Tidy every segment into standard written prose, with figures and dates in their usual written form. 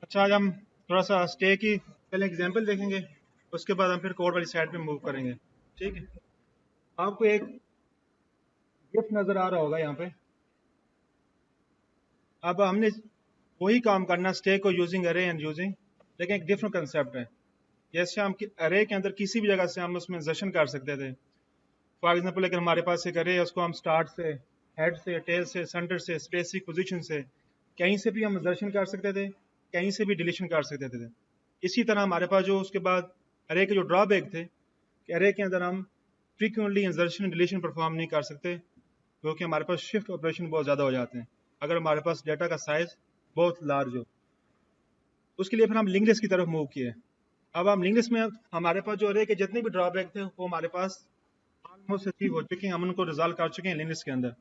अच्छा, आज हम थोड़ा सा स्टे की पहले एग्जांपल देखेंगे, उसके बाद हम फिर कोड वाली साइड पे मूव करेंगे। ठीक है, आपको एक गिफ्ट नज़र आ रहा होगा यहाँ पे। अब हमने वही काम करना स्टे को यूजिंग अरे एंड यूजिंग, लेकिन एक डिफरेंट कंसेप्ट है। जैसे हम अरे के अंदर किसी भी जगह से हम उसमें इंसर्शन कर सकते थे। फॉर एग्जांपल, अगर हमारे पास एक अरे है, उसको हम स्टार्ट से, हेड से, टेल से, सेंटर से, स्पेसिफिक पोजीशन से कहीं से भी हम इंसर्शन कर सकते थे, कहीं से भी डिलीशन कर सकते थे। इसी तरह हमारे पास जो उसके बाद अरे के जो ड्रॉबैक थे कि अरे के अंदर हम फ्रीक्वेंटली इंसर्शन डिलीशन परफॉर्म नहीं कर सकते, क्योंकि हमारे पास शिफ्ट ऑपरेशन बहुत ज़्यादा हो जाते हैं अगर हमारे पास डाटा का साइज बहुत लार्ज हो। उसके लिए फिर हम लिंक लिस्ट की तरफ मूव किए। अब हम लिंक लिस्ट में हमारे पास जो अरे के जितने भी ड्रॉबैक थे वो हमारे पास ऑलमोस्ट अचीव हो चुके हैं, हम उनको रिजॉल्व कर चुके हैं लिंक लिस्ट के अंदर।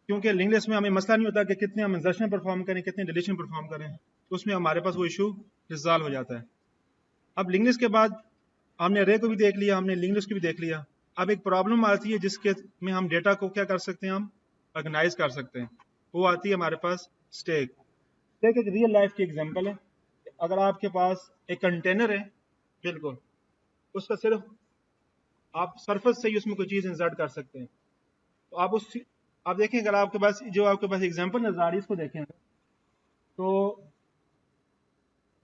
क्योंकि लिंक लिस्ट में हमें मसला नहीं होता कि कितने हम इंसर्शन परफॉर्म करें, कितने डिलीशन परफॉर्म करें, तो उसमें हमारे पास वो इशू रिजॉल्व हो जाता है। अब लिंक लिस्ट के बाद हमने अरे को भी देख लिया, हमने लिंक लिस्ट को भी देख लिया। अब एक प्रॉब्लम आती है जिसके में हम डेटा को क्या कर सकते हैं, हम ऑर्गेनाइज कर सकते हैं। वो आती है हमारे पास स्टैक। स्टैक एक रियल लाइफ की एग्जांपल है। अगर आपके पास एक कंटेनर है, बिल्कुल उसका सिर्फ आप सरफेस से ही उसमें कोई चीज़ इंसर्ट कर सकते हैं। तो आप देखें, अगर आपके पास एग्जांपल नजर आ रही है, इसको देखें तो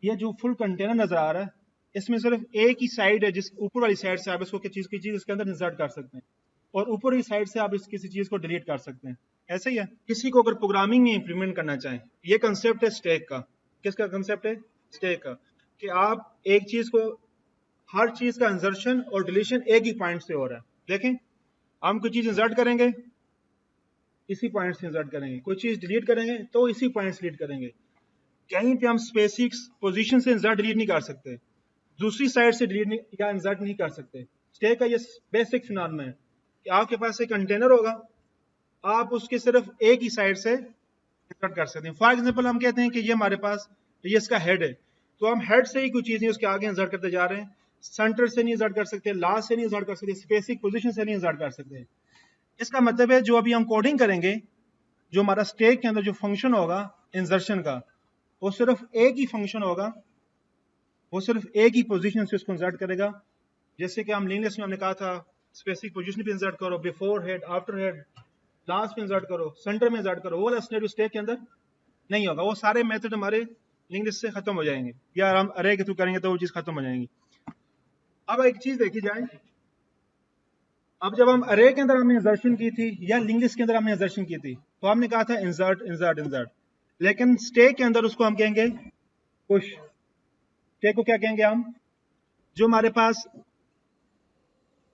ये जो फुल कंटेनर नजर आ रहा है, इसमें सिर्फ एक ही साइड है, जिस ऊपर वाली साइड से आप इसको की चीज इसके अंदर इंसर्ट कर सकते हैं, और ऊपर की साइड से आप इस किसी चीज को डिलीट कर सकते हैं। ऐसा ही है, किसी को अगर प्रोग्रामिंग में इंप्लीमेंट करना चाहें, ये कंसेप्ट है स्टैक का। किसका कंसेप्ट है? स्टैक का। कि आप एक चीज को, हर चीज का इंसर्शन और डिलीशन एक ही पॉइंट से हो रहा है। देखें, हम कोई चीज इंसर्ट करेंगे, इसी पॉइंट से इंसर्ट करेंगे, कोई चीज डिलीट करेंगे तो इसी पॉइंट से डिलीट करेंगे। कहीं पे हम स्पेसिफिक पोजीशन से इंसर्ट डिलीट नहीं कर सकते, दूसरी साइड से डिलीट नहीं या इंसर्ट नहीं कर सकते। स्टैक का ये बेसिक फिनोमेना है कि आपके पास एक कंटेनर होगा, आप उसके सिर्फ एक ही साइड से इंसर्ट कर सकते हैं। फॉर एग्जांपल, हम कहते हैं कि ये हमारे पास ये इसका हेड है, तो हम हेड से ही कोई चीज नहीं उसके आगे इंसर्ट करते जा रहे हैं। सेंटर से नहीं इंसर्ट कर सकते, लास्ट से नहीं इंसर्ट कर सकते, स्पेसिफिक पोजीशन से नहीं इंसर्ट कर सकते। इसका मतलब है जो अभी हम कोडिंग करेंगे, जो हमारा स्टैक के अंदर जो फंक्शन होगा इंसर्शन का, वो सिर्फ एक ही फंक्शन होगा, वो सिर्फ एक ही पोजीशन से उसको इंसर्ट करेगा। जैसे कि हम लिंक लिस्ट में हमने कहा था, स्पेसिफिक पोजीशन पे इंसर्ट करो, before head, after head, last पे इंसर्ट करो, सेंटर में इंसर्ट करो, वो वाला सिनेरियो स्टैक के अंदर नहीं होगा। वो सारे मेथड हमारे लिंक लिस्ट से खत्म हो जाएंगे, या हम अरे के थ्रू करेंगे तो वो चीज खत्म हो जाएंगी। अब एक चीज देखी जाए, अब जब हम अरे के अंदर हमने इंसर्शन की थी या लिंक लिस्ट के अंदर हमने इंसर्शन की थी, तो हमने कहा था इंसर्ट इंसर्ट इंसर्ट। लेकिन स्टैक के अंदर उसको हम कहेंगे पुश। स्टैक को क्या कहेंगे हम? जो हमारे पास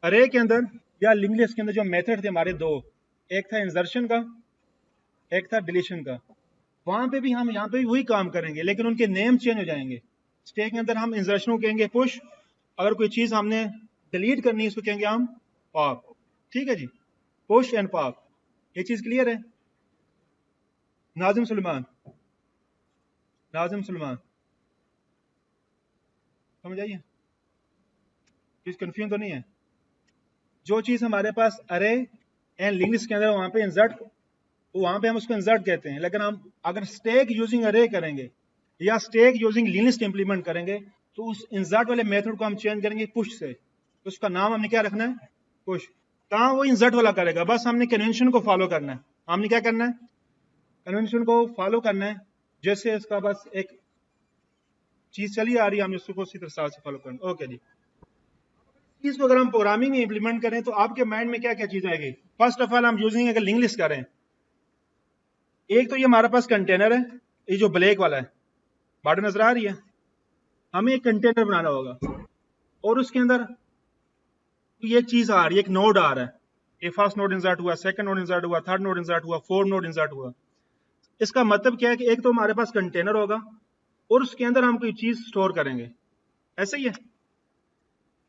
अरे के अंदर या लिंक लिस्ट के अंदर जो मेथड थे हमारे दो, एक था इंसर्शन का, एक था डिलीशन का। वहां पे भी हम यहाँ पे भी वही काम करेंगे, लेकिन उनके नेम चेंज हो जाएंगे। स्टैक के अंदर हम इंसर्शन को कहेंगे पुश, अगर कोई चीज हमने डिलीट करनी है उसको कहेंगे हम पॉप। ठीक है जी, पुश एंड पॉप। ये चीज क्लियर है? नाजिम सुलेमान, नाजिम सुलेमान, समझ आइए, चीज कंफ्यूजन तो नहीं है? जो चीज हमारे पास अरे एंड लिंक लिस्ट के अंदर वहां पे इंसर्ट, वहां पे हम उसको इंसर्ट कहते हैं। लेकिन हम अगर स्टैक यूजिंग अरे करेंगे या stack using link list implement करेंगे, तो उस इंसर्ट वाले मेथड को हम चेंज करेंगे पुश से। तो उसका नाम हमने क्या रखना है? पुश। कहाँ वो इंसर्ट वाला करेगा, बस हमने कन्वेंशन को फॉलो करना है। हमने क्या करना है? कन्वेंशन को फॉलो करना है। जैसे इसका बस एक चीज चली आ रही है, हमने उसको उसी तरह से फॉलो करना। ओके जी, चीज को अगर हम प्रोग्रामिंग में इंप्लीमेंट करें तो आपके माइंड में क्या क्या चीज आएगी? फर्स्ट ऑफ ऑल, हम यूजिंग अगर लिंक लिस्ट करें, एक तो ये हमारे पास कंटेनर है, ये जो ब्लैक वाला है, बॉर्डर नजर आ रही है, हमें एक कंटेनर बनाना होगा, और उसके अंदर ये चीज आ रही है, एक नोड आ रहा है। ये फर्स्ट नोड इंसर्ट हुआ, सेकंड नोड इंसर्ट हुआ, थर्ड नोड इंसर्ट हुआ, फोर्थ नोड इंसर्ट हुआ। इसका मतलब क्या है कि एक तो हमारे पास कंटेनर होगा और उसके अंदर हम कोई चीज स्टोर करेंगे। ऐसा ही है।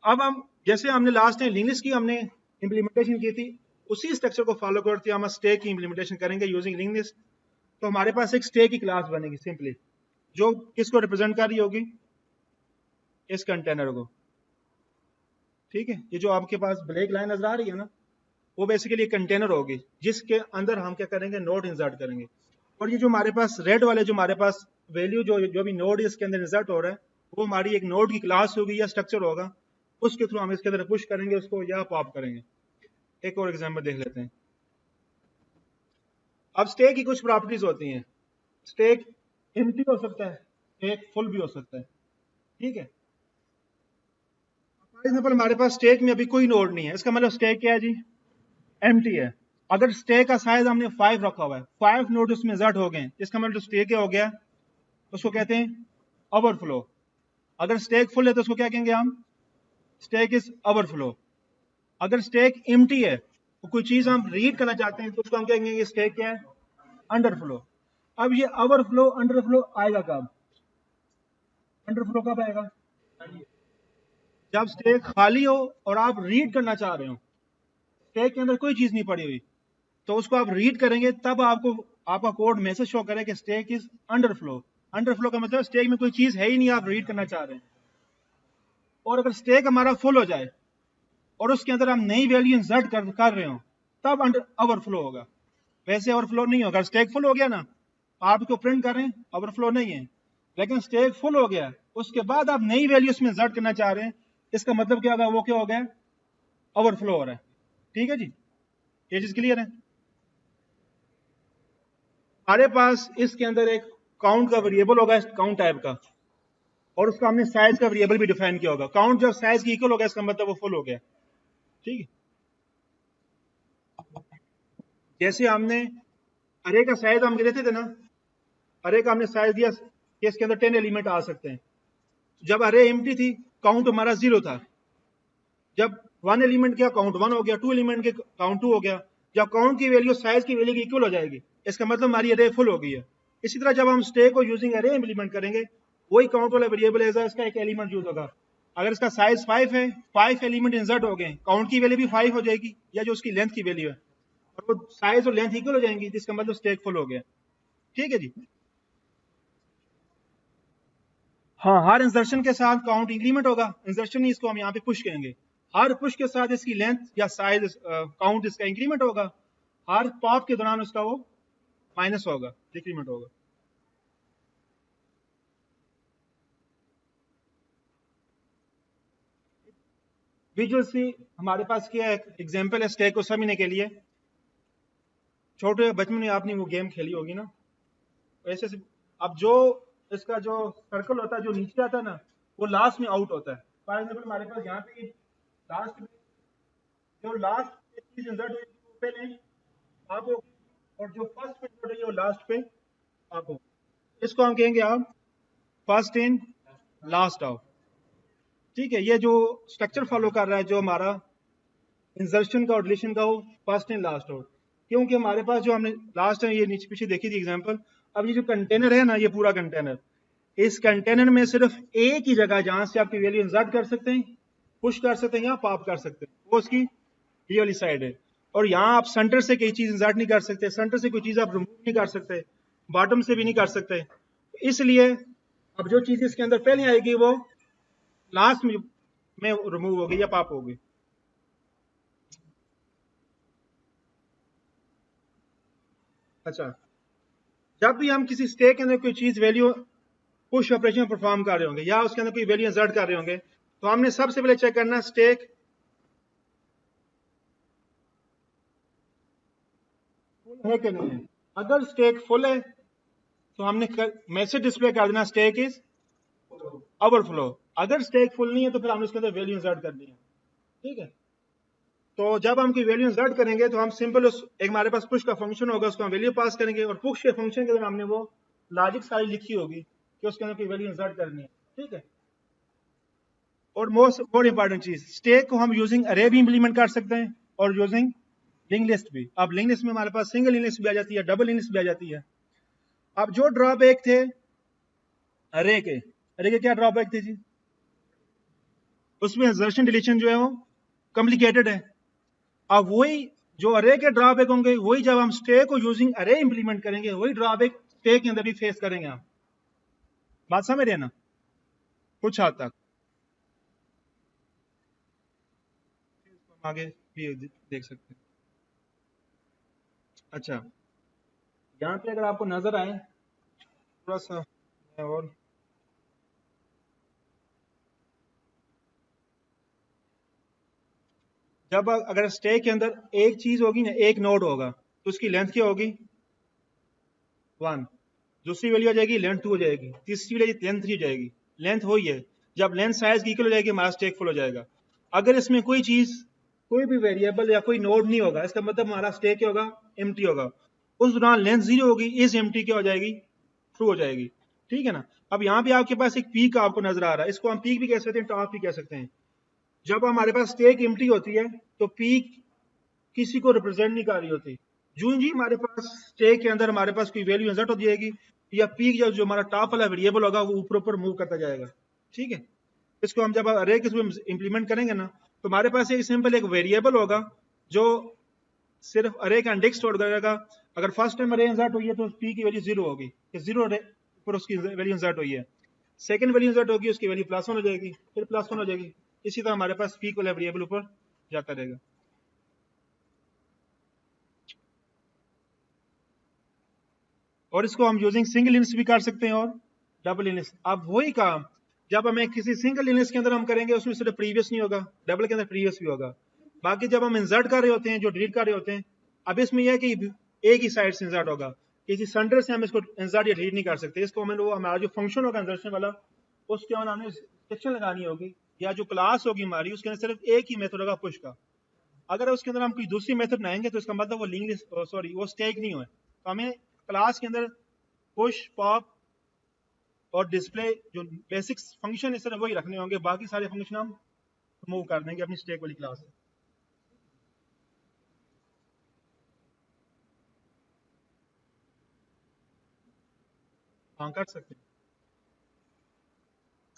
अब हम जैसे हमने लास्ट टाइम लिंक लिस्ट की हमने इंप्लीमेंटेशन की थी, उसी स्ट्रक्चर को फॉलो करते हम स्टैक की इंप्लीमेंटेशन करेंगे यूजिंग लिंक लिस्ट। तो हमारे पास एक स्टैक की क्लास बनेगी सिंपली, जो किसको रिप्रेजेंट कर रही होगी? इस कंटेनर को। ठीक है, ये जो आपके पास ब्लैक लाइन नजर आ रही है ना, वो बेसिकली कंटेनर होगी जिसके अंदर हम क्या करेंगे? नोड इंसर्ट करेंगे। और ये जो हमारे पास रेड वाले जो हमारे पास वैल्यू जो भी नोड इसके अंदर इंसर्ट हो रहा है वो हमारी एक नोड की क्लास होगी या स्ट्रक्चर होगा, उसके थ्रू हम इसके अंदर पुश करेंगे उसको या पॉप करेंगे। एक और एग्जांपल देख लेते हैं। अब स्टैक की कुछ प्रॉपर्टीज होती हैं। स्टैक एम्प्टी हो सकता है, स्टैक फुल भी हो सकता है, ठीक है। फॉर एग्जांपल हमारे पास स्टैक में अभी कोई नोड नहीं है, इसका मतलब स्टैक क्या है जी, एम्प्टी है। अगर स्टैक का साइज हमने 5 रखा हुआ है, 5 नोड उसमें इंसर्ट हो गए, इसका मतलब स्टैक क्या हो गया, उसको कहते हैं ओवरफ्लो। अगर स्टैक फुल है तो उसको क्या कहेंगे हम, स्टैक इज ओवरफ्लो। अगर स्टैक एम्प्टी है तो कोई चीज हम रीड करना चाहते हैं तो उसको हम कहेंगे स्टैक क्या है, अंडरफ्लो। अब ये ओवरफ्लो अंडरफ्लो आएगा कब, अंडरफ्लो कब आएगा, जब स्टैक खाली हो और आप रीड करना चाह रहे हो, स्टैक के अंदर कोई चीज नहीं पड़ी हुई, तो उसको आप रीड करेंगे तब आपको आपका कोड मैसेज शो करे कि स्टैक इज अंडरफ्लो। अंडरफ्लो का मतलब स्टैक में कोई चीज है ही नहीं, आप रीड करना चाह रहे हैं। और अगर स्टैक हमारा फुल हो जाए और उसके अंदर हम नई वैल्यू इंसर्ट कर रहे हो तब ओवरफ्लो होगा, वैसे ओवरफ्लो नहीं होगा। स्टैक फुल हो गया ना, आप इसको प्रिंट कर रहे हैं, ओवरफ्लो नहीं है। लेकिन स्टैक फुल हो गया उसके बाद आप नई वैल्यू उसमें इंसर्ट करना चाह रहे हैं, इसका मतलब क्या होगा, वो क्या हो गया, ओवरफ्लो हो रहा है। ठीक है जी, ये चीज क्लियर है। हमारे पास इसके अंदर एक काउंट का वेरिएबल होगा, काउंट टाइप का, और उसका हमने साइज का वेरिएबल भी डिफाइन किया होगा। काउंट जब साइज की इक्वल हो गया इसका मतलब वो फुल हो गया, ठीक है। जैसे हमने अरे का साइज हम देते थे ना, अरे का हमने साइज दिया कि इसके अंदर 10 एलिमेंट आ सकते हैं। जब अरे एम्प्टी थी काउंट हमारा 0 था, जब 1 एलिमेंट किया काउंट 1 हो गया, 2 एलिमेंट के काउंट 2 हो गया। जब काउंट की वैल्यू साइज की वैल्यू की इक्वल हो जाएगी इसका मतलब हमारी अरे फुल हो गई है। इसी तरह जब हम स्टैक को यूजिंग अरे इंप्लीमेंट करेंगे, वही काउंट वाला वेरिएबल है, इसका एक एलिमेंट यूज होगा। अगर इसका साइज 5 है, 5 एलिमेंट इंसर्ट हो गए, काउंट की वैल्यू भी 5 हो जाएगी या जो उसकी लेंथ की वैल्यू है, और वो साइज और लेंथ इक्वल हो जाएंगी, जिसका मतलब स्टैक फुल हो गया। ठीक है जी। हाँ, हर इंसर्शन के साथ काउंट इंक्रीमेंट होगा, इंसर्शन ही इसको हम यहाँ पे पुश कहेंगे। हर पुश के साथ इसकी लेंथ या साइज काउंट इसका इंक्रीमेंट होगा, हर पॉप के दौरान उसका वो माइनस होगा, डिक्रीमेंट होगा। विजुअल सी हमारे पास क्या एग्जांपल है स्टैक को समझने के लिए। छोटे बचपन में आपने वो गेम खेली होगी ना, ऐसे से अब जो इसका जो सर्कल होता है जो नीचे आता है ना, वो लास्ट में आउट होता है। फॉर एग्जाम्पल हमारे पास यहाँ पे लास्ट जो लास्ट चीज इंसर्ट हुई वो पहले आप होगी, और जो फर्स्ट पे इंसर्ट हुई वो लास्ट पे आप हो। इसको हम कहेंगे आप फर्स्ट इन लास्ट आउट। ठीक है, ये जो स्ट्रक्चर फॉलो कर रहा है जो हमारा इंसर्शन का और डिलीशन का, वो फर्स्ट इन लास्ट आउट। क्योंकि हमारे पास जो हमने लास्ट टाइम ये नीचे पीछे देखी थी एग्जांपल, अब ये जो कंटेनर है ना, ये पूरा कंटेनर, इस कंटेनर में सिर्फ एक ही जगह जहां से आपकी वैल्यू इंसर्ट कर सकते हैं, पुश कर सकते हैं या पॉप कर सकते हैं, वो उसकी ये वाली साइड है। और यहाँ आप सेंटर से कोई चीज इंसर्ट नहीं कर सकते, सेंटर से कोई चीज आप रिमूव नहीं कर सकते, बॉटम से भी नहीं कर सकते। इसलिए अब जो चीज इसके अंदर पहले आएगी वो लास्ट में रिमूव होगी या पॉप होगी। अच्छा, जब भी हम किसी स्टैक के अंदर कोई चीज वैल्यू पुश ऑपरेशन परफॉर्म कर रहे होंगे या उसके अंदर कोई वैल्यू इंसर्ट कर रहे होंगे, तो हमने सबसे पहले चेक करना स्टैक फुल है कि नहीं है। अगर स्टैक फुल है तो हमने मैसेज डिस्प्ले कर देना स्टैक इज ओवरफ्लो। अगर स्टैक फुल नहीं है तो फिर हमने उसके अंदर वैल्यू इंसर्ट करनी है। ठीक है, तो जब हम कोई वैल्यू इंसर्ट करेंगे तो हम सिंपल एक हमारे पास पुश का फंक्शन होगा, उसको हम वैल्यू पास करेंगे, और पुश के फंक्शन के अंदर हमने वो लॉजिक सारी लिखी होगी कि उसके अंदर कोई वैल्यू इंसर्ट करनी है। ठीक है, और मोर इंपॉर्टेंट चीज, स्टैक को हम यूजिंग अरे भी इंप्लीमेंट कर सकते हैं और यूजिंग लिंक लिस्ट भी। अब लिंक लिस्ट में हमारे पास सिंगल लिंक लिस्ट भी आ जाती है, डबल लिंक लिस्ट भी आ जाती है। अब जो ड्रॉबैक थे अरे के क्या ड्रॉबैक थे जी, उसमें इंसर्शन डिलीशन जो है वो कॉम्प्लिकेटेड है। अब वही जो अरे के ड्रॉबैक होंगे, वही जब हम स्टैक को यूजिंग अरे इंप्लीमेंट करेंगे, वही ड्रॉबैक स्टैक के अंदर भी फेस करेंगे हम। बात समझ रहे हैं ना, कुछ हद तक। आगे भी देख सकते हैं। अच्छा, यहाँ पे अगर आपको नजर आए थोड़ा सा और जब अगर स्टैक के अंदर एक चीज होगी ना, एक नोड होगा, तो उसकी लेंथ क्या होगी? 1। दूसरी वैल्यू आ जाएगी लेंथ 2 हो जाएगी, तीसरी वैल्यू लेंथ 3 हो जाएगी। लेंथ वही है, जब लेंथ साइज की इक्वल हो जाएगी हमारा स्टैक फुल हो जाएगा। अगर इसमें कोई चीज, कोई भी वेरिएबल या कोई नोड नहीं होगा, इसका मतलब हमारा स्टैक क्या होगा? एम्प्टी होगा। उस दौरान लेंथ 0 होगी, इस एम्प्टी क्या हो जाएगी? ट्रू हो जाएगी। ठीक है ना? अब यहाँ पे आपके पास एक पीक आपको नजर आ रहा है, इसको हम पीक भी कह सकते हैं, टॉप भी कह सकते हैं। जब हमारे पास स्टैक एम्प्टी होती है तो पीक किसी को रिप्रेजेंट नहीं कर रही होती। जो जी हमारे पास स्टैक के अंदर हमारे पास कोई वैल्यू इंसर्ट हो जाएगी, या पीक जो हमारा टॉप वाला वेरिएबल होगा वो ऊपर ऊपर मूव करता जाएगा। ठीक है? इसको हम जब अरे के उसमें इंप्लीमेंट करेंगे ना, तो हमारे पास एक सिंपल एक वेरिएबल होगा जो सिर्फ अरे का इंडेक्स स्टोर करेगा। अगर फर्स्ट टाइम अरे इंसर्ट हुई है तो पी की वैल्यू 0 होगी, कि 0 पर उसकी वैल्यू इंसर्ट हुई है। सेकंड वैल्यू इंसर्ट होगी, उसकी वैल्यू +1 हो जाएगी, फिर +1 हो जाएगी। इसी तरह हमारे पास पीक वाला वेरिएबल ऊपर जाता रहेगा। और इसको हम यूजिंग सिंगल इनिस भी कर सकते हैं और डबल इनिस। अब वही काम जब हमें किसी सिंगल इनिस के अंदर हम करेंगे, उसमें सिर्फ प्रीवियस नहीं होगा, डबल के अंदर प्रीवियस भी होगा। बाकी जब हम इंसर्ट कर रहे होते हैं, जो डिलीट कर रहे होते हैं, अब इसमें यह है कि एक ही साइड से इंसर्ट होगा, किसी सेंटर से हम इसको इंसर्ट या डिलीट नहीं कर सकते। इसको हमें वो हमारा जो फंक्शन होगा इंसर्शन वाला, उसके अंदर हमें रिस्ट्रिक्शन लगानी होगी, या जो क्लास होगी हमारी उसके अंदर सिर्फ एक ही मेथड होगा पुश का। अगर उसके अंदर हम कोई दूसरी मेथड बनाएंगे तो इसका मतलब वो लिंक लिस्ट, सॉरी, वो स्टैक नहीं हुआ। तो हमें क्लास के अंदर पुश, पॉप और डिस्प्ले जो बेसिक फंक्शन है सिर्फ वही रखने होंगे, बाकी सारे फंक्शन हम रिमूव कर देंगे अपनी स्टैक वाली क्लास से। हाँ, कर सकते हैं।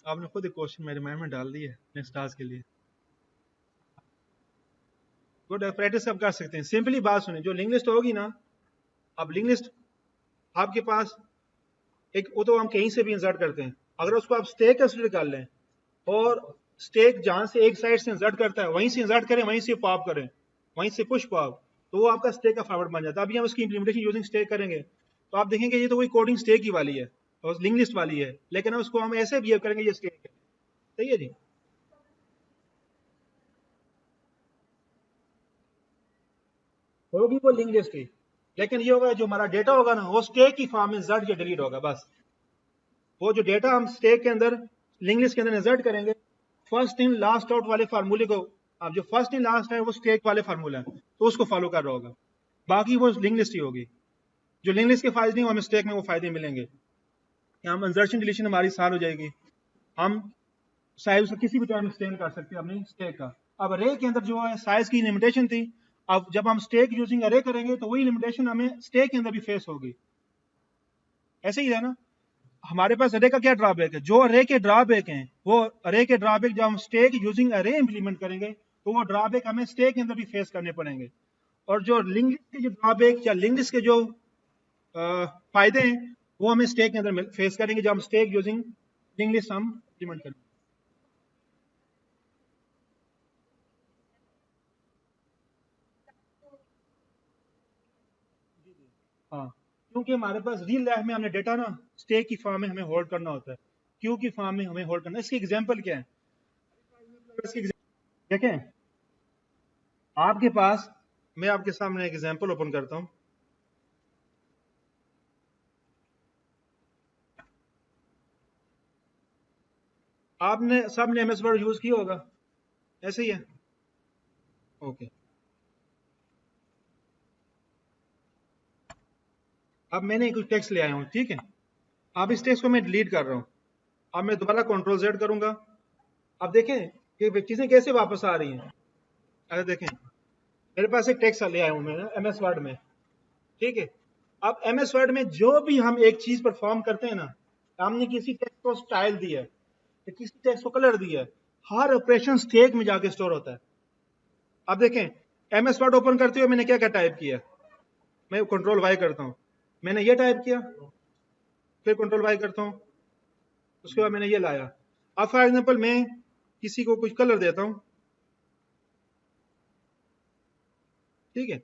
आपने खुद एक क्वेश्चन मेरे माइंड में डाल दी है नेक्स्ट टास्क के लिए। गुड, प्रैक्टिस अब कर सकते हैं। सिंपली बात सुने, जो लिंक लिस्ट होगी ना, अब लिंक लिस्ट आपके पास एक, वो तो हम कहीं से भी इंसर्ट करते हैं। अगर उसको आप स्टैक कंसिडर कर लें, और स्टैक जहां से एक साइड से इंसर्ट करता है वहीं से इंसर्ट करें, वहीं से पॉप करें, वहीं से पुश पॉप, तो वो आपका स्टैक का फॉरवर्ड बन जाता है। अभी हम उसकी इंप्लीमेंटेशन यूजिंग स्टैक करेंगे, तो आप देखेंगे ये तो वही कोडिंग स्टैक ही वाली है और लिंक लिस्ट वाली है, लेकिन उसको हम ऐसे बिहेव करेंगे, ये स्टैक है। सही है जी? होगी वो लिंक लिस्ट ही, लेकिन ये होगा जो हमारा डेटा होगा ना, वो स्टैक की फॉर्म में इंसर्ट या डिलीट होगा बस। वो जो डेटा हम स्टैक के अंदर लिंक लिस्ट के अंदर इंसर्ट करेंगे, फर्स्ट इन लास्ट आउट वाले फार्मूले को, अब जो फर्स्ट इन लास्ट है वो स्टैक वाले फार्मूला है, तो उसको फॉलो कर रहा होगा। बाकी वो लिंक लिस्ट ही होगी। जो लिंक लिस्ट के फायदे नहीं, हमें स्टैक में वो फायदे मिलेंगे कि हम इंसर्शन डिलीशन हमारी आसान हो जाएगी। हम साइज को किसी भी टाइम एक्सटेंड कर सकते हैं अपनी स्टैक का। अब अरे के अंदर जो है साइज की लिमिटेशन थी, अब जब हम स्टैक यूजिंग अरे करेंगे तो वही लिमिटेशन हमें स्टैक के अंदर भी फेस होगी। ऐसे ही है ना? हमारे पास अरे का क्या ड्रॉबैक है? जो अरे के ड्रॉबैक हैं, वो अरे के ड्रॉबैक जब हम स्टैक यूजिंग अरे इंप्लीमेंट करेंगे तो वो ड्रॉबैक हमें स्टैक के अंदर भी फेस करने पड़ेंगे। और जो लिंक लिस्ट के जो ड्रॉबैक या लिंक लिस्ट के जो फायदे हैं, वो हमें स्टैक के अंदर फेस करेंगे जब हम स्टैक यूजिंग लिंक लिस्ट हम इंप्लीमेंट करेंगे। हाँ, क्योंकि हमारे पास रियल लाइफ में हमने डेटा ना स्टैक की फॉर्म में हमें होल्ड करना होता है, क्यू की फॉर्म में हमें होल्ड करना है। इसकी एग्जांपल क्या है? इसकी देखें, आपके पास, मैं आपके सामने एक एग्जांपल ओपन करता हूं। आपने सबने एमएस वर्ड यूज किया होगा, ऐसे ही है? ओके। अब मैंने कुछ टेक्स्ट ले आया हूं, ठीक है? अब इस टेक्स्ट को मैं डिलीट कर रहा हूं। अब मैं दोबारा कंट्रोल जेड करूंगा। अब देखें कि चीजें कैसे वापस आ रही हैं। अगर देखें, मेरे पास एक टेक्स्ट ले आया हूं मैं एमएस वर्ड में, ठीक है? अब एमएस वर्ड में जो भी हम एक चीज परफॉर्म करते हैं ना, हमने किसी टेक्स्ट को स्टाइल दिया है, किसी टेक्स्ट को कलर दिया है, हर ऑपरेशन स्टैक में जाके स्टोर होता है। अब देखें, एमएस वर्ड ओपन करते हुए मैंने क्या क्या टाइप किया, मैं कंट्रोल वाई करता हूं, मैंने ये टाइप किया, फिर कंट्रोल वाई करता हूं, उसके बाद मैंने ये लाया। अब फॉर एग्जांपल मैं किसी को कुछ कलर देता हूं, ठीक है?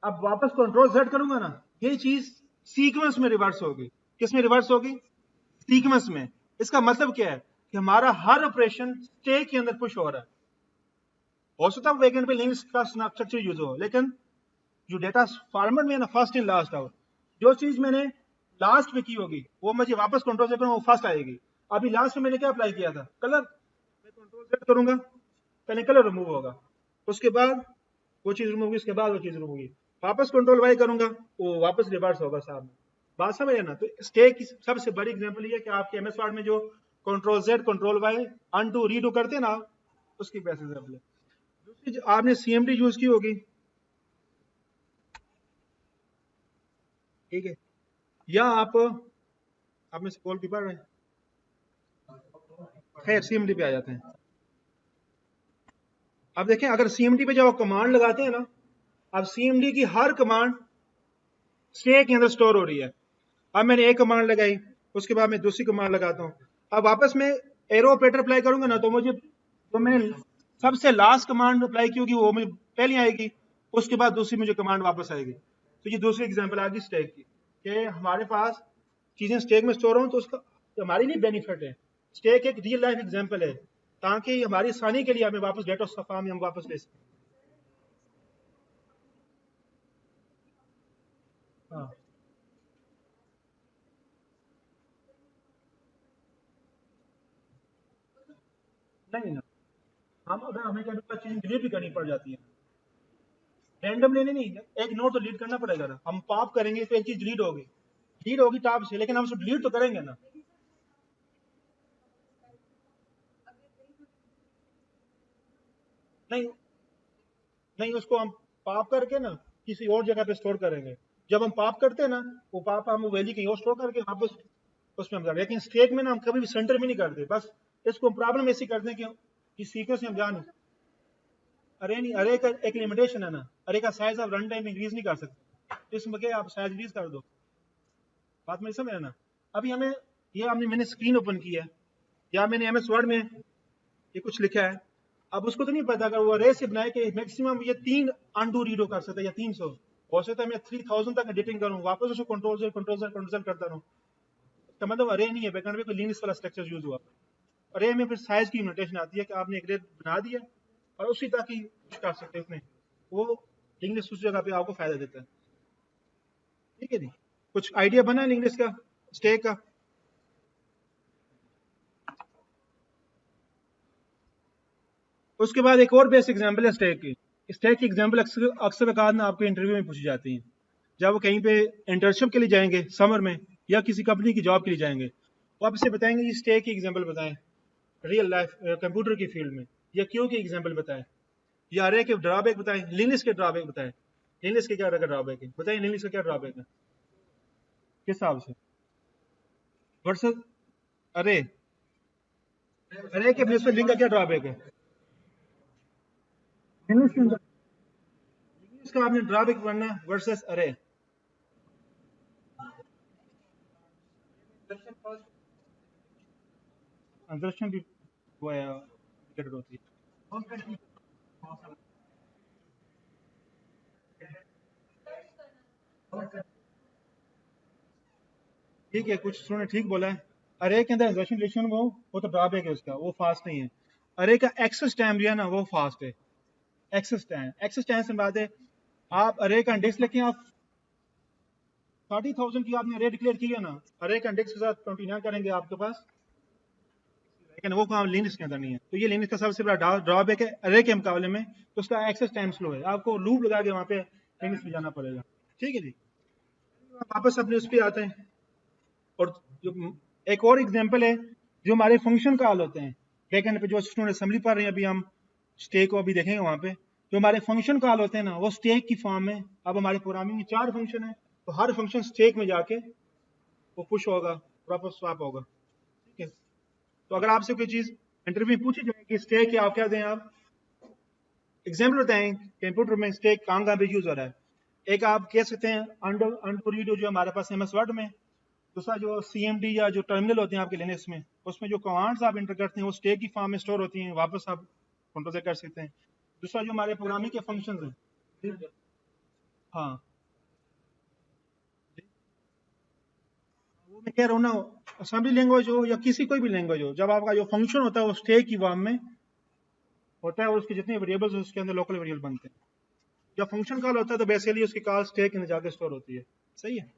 अब वापस कंट्रोल सेट करूंगा ना, ये चीज सीक्वेंस में रिवर्स होगी। किस में रिवर्स होगी? सीक्वेंस में। इसका मतलब क्या है कि हमारा हर ऑपरेशन स्टैक के अंदर पुश हो रहा है। हो सकता है वेकेंड पे लिंक्स का स्ट्रक्चर यूज हो, लेकिन जो डेटा फॉर्मेट में है ना, फर्स्ट इन लास्ट आउट, जो चीज मैंने लास्ट में की होगी वो मुझे वापस कंट्रोल सेट करूंगा, वो फर्स्ट आएगी। अभी लास्ट में मैंने क्या अप्लाई किया था? कलर। मैं कंट्रोल सेट करूंगा, पहले कलर रिमूव होगा, उसके बाद वो चीज रिमूव होगी, उसके बाद वो चीज रिमूव होगी, वापस कंट्रोल वाई करूंगा, वो वापस रिवर्स होगा। साहब बात समझ है ना? तो स्टैक की सबसे बड़ी एग्जांपल ये है कि आपके एमएस वर्ड में जो control Z control Y undo redo करते हैं ना, उसकी बेस्ट एग्जांपल है। दूसरी आपने सीएमडी यूज की होगी, ठीक है, या आप में से कॉल की पढ़ रहे हैं, खैर सीएमडी पे आ जाते हैं। अब देखें, अगर सीएमडी पे जब आप कमांड लगाते हैं ना, अब सीएमडी की हर कमांड स्टैक के अंदर स्टोर हो रही है। अब मैंने एक कमांड लगाई, उसके बाद मैं दूसरी कमांड लगाता हूँ, अब वापस मैं एरो ऑपरेटर अप्लाई करूंगा ना, तो मुझे तो मैंने सबसे लास्ट कमांड अप्लाई की होगी वो मुझे पहले आएगी, उसके बाद दूसरी मुझे कमांड वापस आएगी। तो ये दूसरी एग्जांपल आ गई स्टैक की, कि हमारे पास चीजें स्टैक में स्टोर हों, तो उसका हमारे लिए बेनिफिट है। स्टैक एक रियल लाइफ एग्जांपल है, ताकि हमारी आसानी के लिए हमें वापस डेटा फॉर्म में हम वापस ले सकें। हाँ, नहीं ना, हम अगर हमें क्या चीज डिलीट भी करनी पड़ जाती है, रैंडमली नहीं, एक नोट तो डिलीट करना पड़ेगा ना। हम पॉप करेंगे तो एक चीज डिलीट होगी टॉप से, लेकिन हम उसको डिलीट तो करेंगे ना। नहीं नहीं, उसको हम पॉप करके ना किसी और जगह पे स्टोर करेंगे। जब हम पॉप करते हैं ना, वो पॉप हम वैल्यू कहीं और स्टोर करके वापस उसमें हम डालें। लेकिन स्टैक में ना हम कभी भी सेंटर में नहीं करते, बस इसको प्रॉब्लम ऐसी करते हैं कि सीक्वेंस में हम जान, अरे नहीं, अरे का एक लिमिटेशन है ना, अरे का साइज आप रन टाइम इंक्रीज नहीं कर सकते, इसमें क्या आप साइज इंक्रीज कर दो। बात मेरी समझ है ना? अभी हमें ये मैंने स्क्रीन ओपन की है, या मैंने एमएस वर्ड में ये कुछ लिखा है, अब उसको तो नहीं पता अगर वो अरे से बनाए कि मैक्सिमम ये 3 अनडू रीडो कर सकता है या 300, हो सकता है मैं 3000 तक एडिटिंग करूं, वापस उसको कंट्रोल करता रहूं। इसका मतलब अरे नहीं है, बैकग्राउंड में कोई लिनक्स वाला स्ट्रक्चर यूज हुआ। अरे में फिर साइज की लिमिटेशन आती है कि आपने एक अरे बना दिया और उसी तक ही कुछ कर सकते हैं उसमें, वो लिनक्स उस जगह पे आपको फायदा देता है। ठीक है जी, कुछ आइडिया बना लिनक्स का, स्टेक का? उसके बाद एक और बेस्ट एग्जांपल है स्टैक की। स्टैक की एग्जांपल अक्सर अक्सर औकात ना आपके इंटरव्यू में पूछी जाती हैं। जब वो कहीं पे इंटर्नशिप के लिए जाएंगे समर में, या किसी कंपनी की जॉब के लिए जाएंगे, वो आपसे बताएंगे ये स्टैक की एग्जांपल बताएं रियल लाइफ कंप्यूटर की फील्ड में, या क्यों की एग्जांपल बताएं, या अरे के ड्रॉबैक बताएं, लिनक्स के ड्रॉबैक बताएं। लिनक्स के क्या ड्रॉबैक है बताइए, लिनक्स का क्या ड्रॉबैक है किस हिसाब से वर्सेस अरे? अरे के बेस पे लिंक का क्या ड्रॉबैक है? लिनक्स का आपने ड्रॉबैक पढ़ना वर्सेस अरे। अंतरिक्ष की वो है, टिकट होती है। ठीक है, कुछ सुने ठीक बोला है। अरे के अंदर इंजर्शन डिलीशन वो तो ड्रॉबैक है उसका, वो फास्ट नहीं है। अरे का एक्सेस टाइम जो है ना वो फास्ट है। एक्सेस टाइम से बात है, आप अरे का इंडेक्स लेके आप 30,000 की आपने अरे डिक्लेयर की है ना, अरे का इंडेक्स के साथ 29 करेंगे आपके पास, लेकिन वो काम लिनक्स के अंदर नहीं है। तो ये लिनक्स का सबसे बड़ा ड्रॉबैक है अरे के मुकाबले में, तो उसका एक्सेस टाइम स्लो है, आपको लूप लगा के वहाँ पे लिनक्स में जाना पड़ेगा। ठीक है जी, वापस अपने उस पर आते हैं। और जो एक और एग्जांपल है, जो हमारे फंक्शन कॉल होते हैं बैकएंड पे, जो स्टूडेंट असेंबली पढ़ रहे हैं, अभी हम स्टैक को अभी देखेंगे वहाँ पे, जो हमारे फंक्शन कॉल होते हैं ना, वो स्टैक की फॉर्म में। अब हमारे प्रोग्रामिंग में 4 फंक्शन है, तो हर फंक्शन स्टैक में जाके वो पुश होगा, वापस स्वैप होगा। ठीक है, तो अगर आपसे कोई चीज इंटरव्यू में पूछी जाए कि स्टैक क्या, आप क्या दें? आप एग्जाम्पल बताएं कंप्यूटर में स्टैक कहाँ कहाँ पे यूज हो रहा है। एक आप कह सकते हैं अंडर रीडो जो हमारे पास एमएस वर्ड में। दूसरा जो सीएमडी या जो टर्मिनल होते हैं आपके लिनक्स में, उसमें जो कमांड्स आप इंटर करते हैं वो स्टैक की फॉर्म में स्टोर होती हैं, वापस आप कंट्रोल से कर सकते हैं। दूसरा जो हमारे प्रोग्रामिंग के फंक्शंस हैं, ठीक है? हाँ, वो कह रहा हूँ ना, असेंबली लैंग्वेज हो या किसी कोई भी लैंग्वेज हो, जब आपका जो फंक्शन होता है वो स्टैक की फॉर्म में होता है और उसके जितने वेरिएबल्स उसके अंदर लोकल वेरिएबल बनते हैं। जब फंक्शन कॉल होता है तो बेसिकली उसकी कॉल स्टैक के अंदर जाकर स्टोर होती है। सही है।